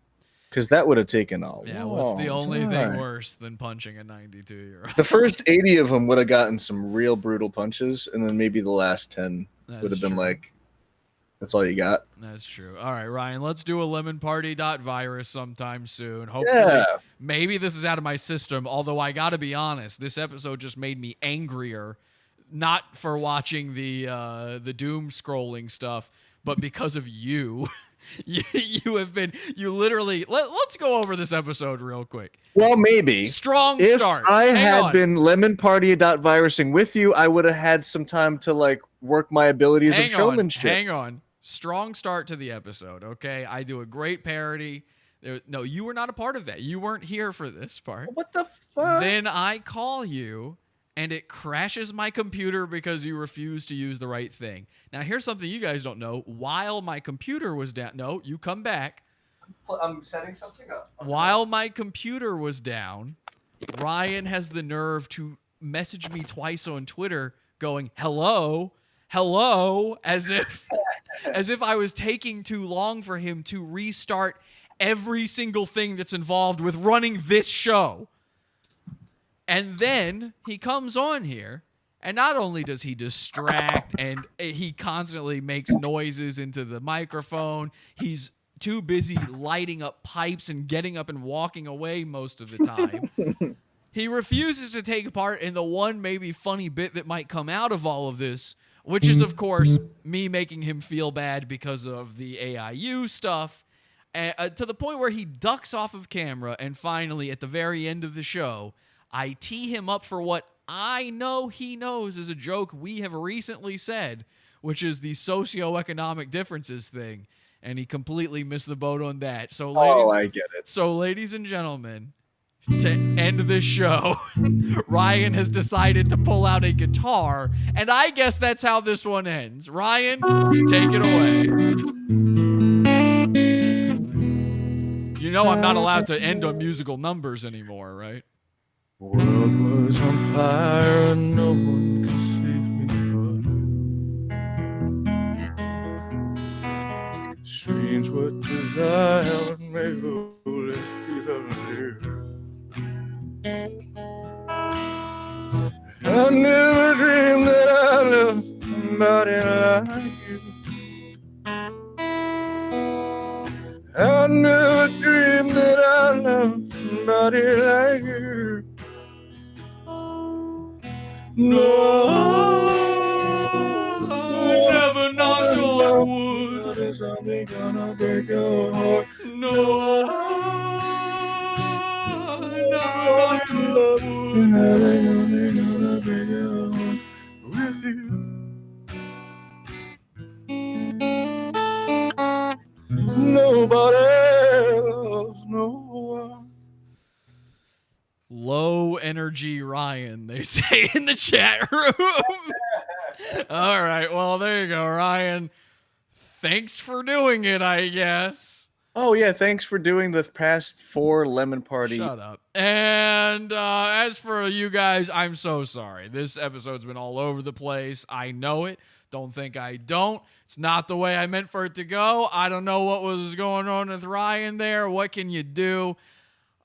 Because that would have taken all. Yeah, what's the only thing worse than punching a 92-year-old? The first 80 of them would have gotten some real brutal punches, and then maybe the last 10 would have been like, that's all you got. That's true. All right, Ryan, let's do a lemonparty.virus sometime soon. Hopefully, maybe this is out of my system, although I got to be honest, this episode just made me angrier, not for watching the doom scrolling stuff, but because of you. You literally, let's go over this episode real quick. Well, maybe. Strong if start. I had been lemonparty.virusing with you, I would have had some time to work my abilities of showmanship. Hang on. Strong start to the episode, okay? I do a great parody. No, you were not a part of that. You weren't here for this part. What the fuck? Then I call you, and it crashes my computer because you refuse to use the right thing. Now, here's something you guys don't know. While my computer was down... No, you come back. I'm setting something up. Okay. While my computer was down, Ryan has the nerve to message me twice on Twitter going, hello, as if I was taking too long for him to restart every single thing that's involved with running this show. And then he comes on here, and not only does he distract and he constantly makes noises into the microphone, he's too busy lighting up pipes and getting up and walking away most of the time. He refuses to take part in the one maybe funny bit that might come out of all of this, which is, of course, me making him feel bad because of the AIU stuff. to the point where he ducks off of camera, and finally, at the very end of the show, I tee him up for what I know he knows is a joke we have recently said, which is the socioeconomic differences thing, and he completely missed the boat on that. So, I get it. So, ladies and gentlemen, to end this show, Ryan has decided to pull out a guitar, and I guess that's how this one ends. Ryan, take it away. You know I'm not allowed to end on musical numbers anymore, right? World was on fire and no one could save me but you. Strange what desire would make foolish people live. I never dreamed that I loved somebody like you. I never dreamed that I loved somebody like you. No, never knocked on wood. There's something gonna break your heart. No, never knocked on wood. Nothing gonna break your heart with you. Nobody loves no one. Low energy Ryan, they say in the chat room. All right, well, there you go, Ryan. Thanks for doing it, I guess. Oh, yeah, thanks for doing the past 4 Lemon Party. Shut up. And as for you guys, I'm so sorry. This episode's been all over the place. I know it. Don't think I don't. It's not the way I meant for it to go. I don't know what was going on with Ryan there. What can you do?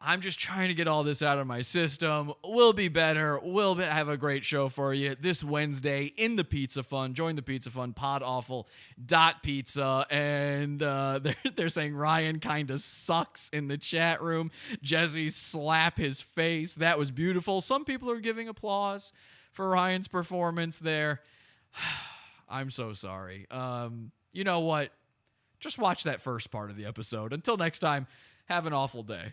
I'm just trying to get all this out of my system. We'll be better. We'll have a great show for you this Wednesday in the Pizza Fund. Join the Pizza Fund, podawful.pizza. And they're saying Ryan kind of sucks in the chat room. Jesse, slap his face. That was beautiful. Some people are giving applause for Ryan's performance there. I'm so sorry. You know what? Just watch that first part of the episode. Until next time, have an awful day.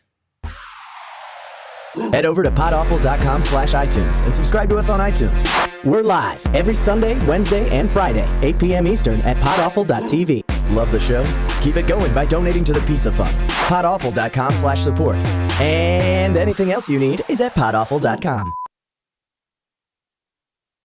Head over to podawful.com/iTunes and subscribe to us on iTunes. We're live every Sunday, Wednesday, and Friday, 8 p.m. Eastern at podawful.tv. Love the show? Keep it going by donating to the Pizza Fund. podawful.com/support. And anything else you need is at podawful.com.